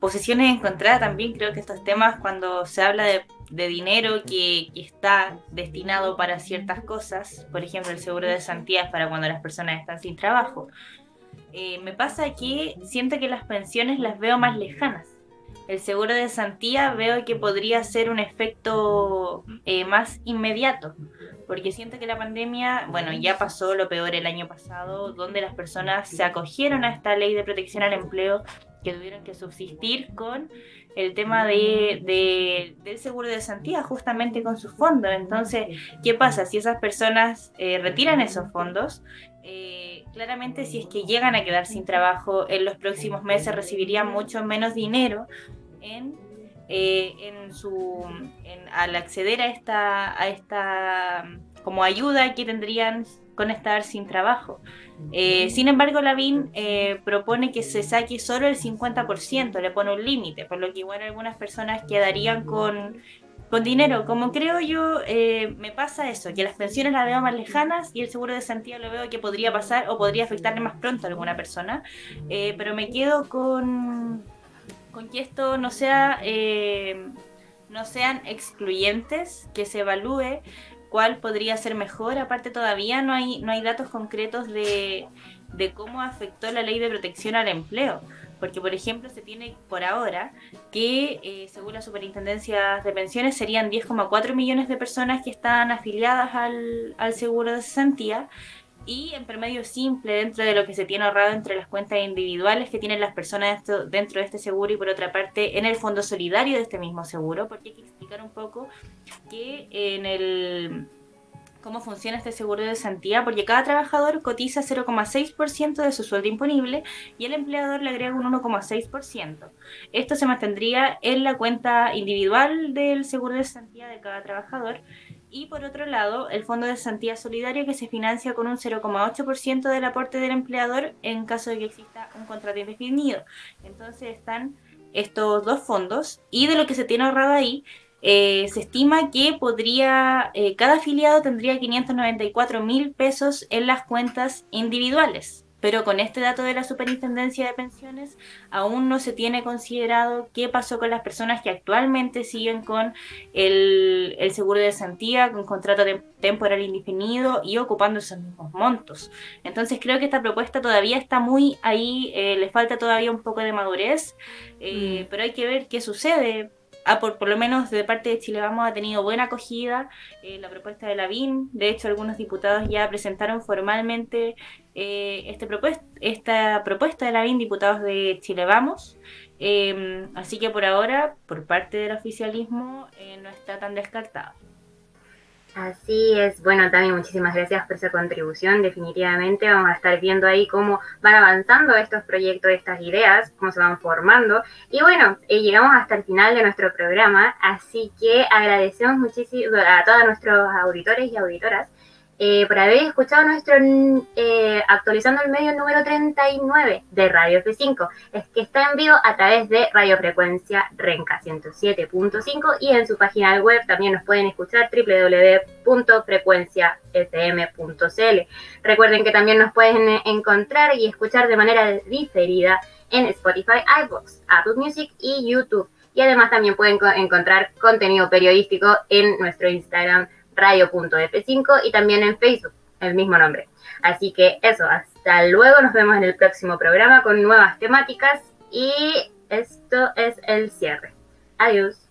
posiciones encontradas también. Creo que estos temas, cuando se habla de dinero que está destinado para ciertas cosas, por ejemplo, el seguro de cesantía es para cuando las personas están sin trabajo. Me pasa que siento que las pensiones las veo más lejanas. El seguro de cesantía veo que podría ser un efecto más inmediato, porque siento que la pandemia, bueno, ya pasó lo peor el año pasado, donde las personas se acogieron a esta ley de protección al empleo, que tuvieron que subsistir con el tema del seguro de cesantía, justamente con sus fondos. Entonces, ¿qué pasa? Si esas personas retiran esos fondos, claramente si es que llegan a quedar sin trabajo en los próximos meses, recibirían mucho menos dinero al acceder a esta como ayuda que tendrían con estar sin trabajo. Sin embargo, Lavín propone que se saque solo el 50%, le pone un límite, por lo que igual algunas personas quedarían con dinero. Como creo yo, me pasa eso, que las pensiones las veo más lejanas y el seguro de cesantía lo veo que podría pasar o podría afectarle más pronto a alguna persona, pero me quedo con que esto no sean excluyentes, que se evalúe cuál podría ser mejor. Aparte, todavía no hay datos concretos de cómo afectó la ley de protección al empleo, porque por ejemplo se tiene por ahora que según la Superintendencia de Pensiones serían 10,4 millones de personas que están afiliadas al seguro de cesantía, y en promedio simple dentro de lo que se tiene ahorrado entre las cuentas individuales que tienen las personas dentro de este seguro, y por otra parte en el fondo solidario de este mismo seguro, porque hay que explicar un poco que cómo funciona este seguro de cesantía, porque cada trabajador cotiza 0,6% de su sueldo imponible y el empleador le agrega un 1,6%. Esto se mantendría en la cuenta individual del seguro de cesantía de cada trabajador. Y por otro lado, el Fondo de Cesantía Solidario, que se financia con un 0,8% del aporte del empleador en caso de que exista un contrato indefinido. Entonces están estos dos fondos, y de lo que se tiene ahorrado ahí, se estima que cada afiliado tendría 594.000 pesos en las cuentas individuales. Pero con este dato de la Superintendencia de Pensiones aún no se tiene considerado qué pasó con las personas que actualmente siguen con el seguro de cesantía, con contrato temporal indefinido y ocupando esos mismos montos. Entonces creo que esta propuesta todavía está muy ahí, le falta todavía un poco de madurez, pero hay que ver qué sucede. Por lo menos de parte de Chile Vamos ha tenido buena acogida la propuesta de Lavín. De hecho, algunos diputados ya presentaron formalmente esta propuesta de Lavín, diputados de Chile Vamos. Así que por ahora, por parte del oficialismo, no está tan descartado. Así es, bueno, también muchísimas gracias por esa contribución. Definitivamente vamos a estar viendo ahí cómo van avanzando estos proyectos, estas ideas, cómo se van formando. Y bueno, llegamos hasta el final de nuestro programa, así que agradecemos muchísimo a todos nuestros auditores y auditoras por haber escuchado nuestro Actualizando el Medio número 39 de Radio F5. Es que está en vivo a través de radiofrecuencia Renca 107.5 y en su página web también nos pueden escuchar www.frecuenciafm.cl. Recuerden que también nos pueden encontrar y escuchar de manera diferida en Spotify, iVoox, Apple Music y YouTube. Y además también pueden encontrar contenido periodístico en nuestro Instagram radio.f5 y también en Facebook, el mismo nombre. Así que eso, hasta luego, nos vemos en el próximo programa con nuevas temáticas y esto es el cierre. Adiós.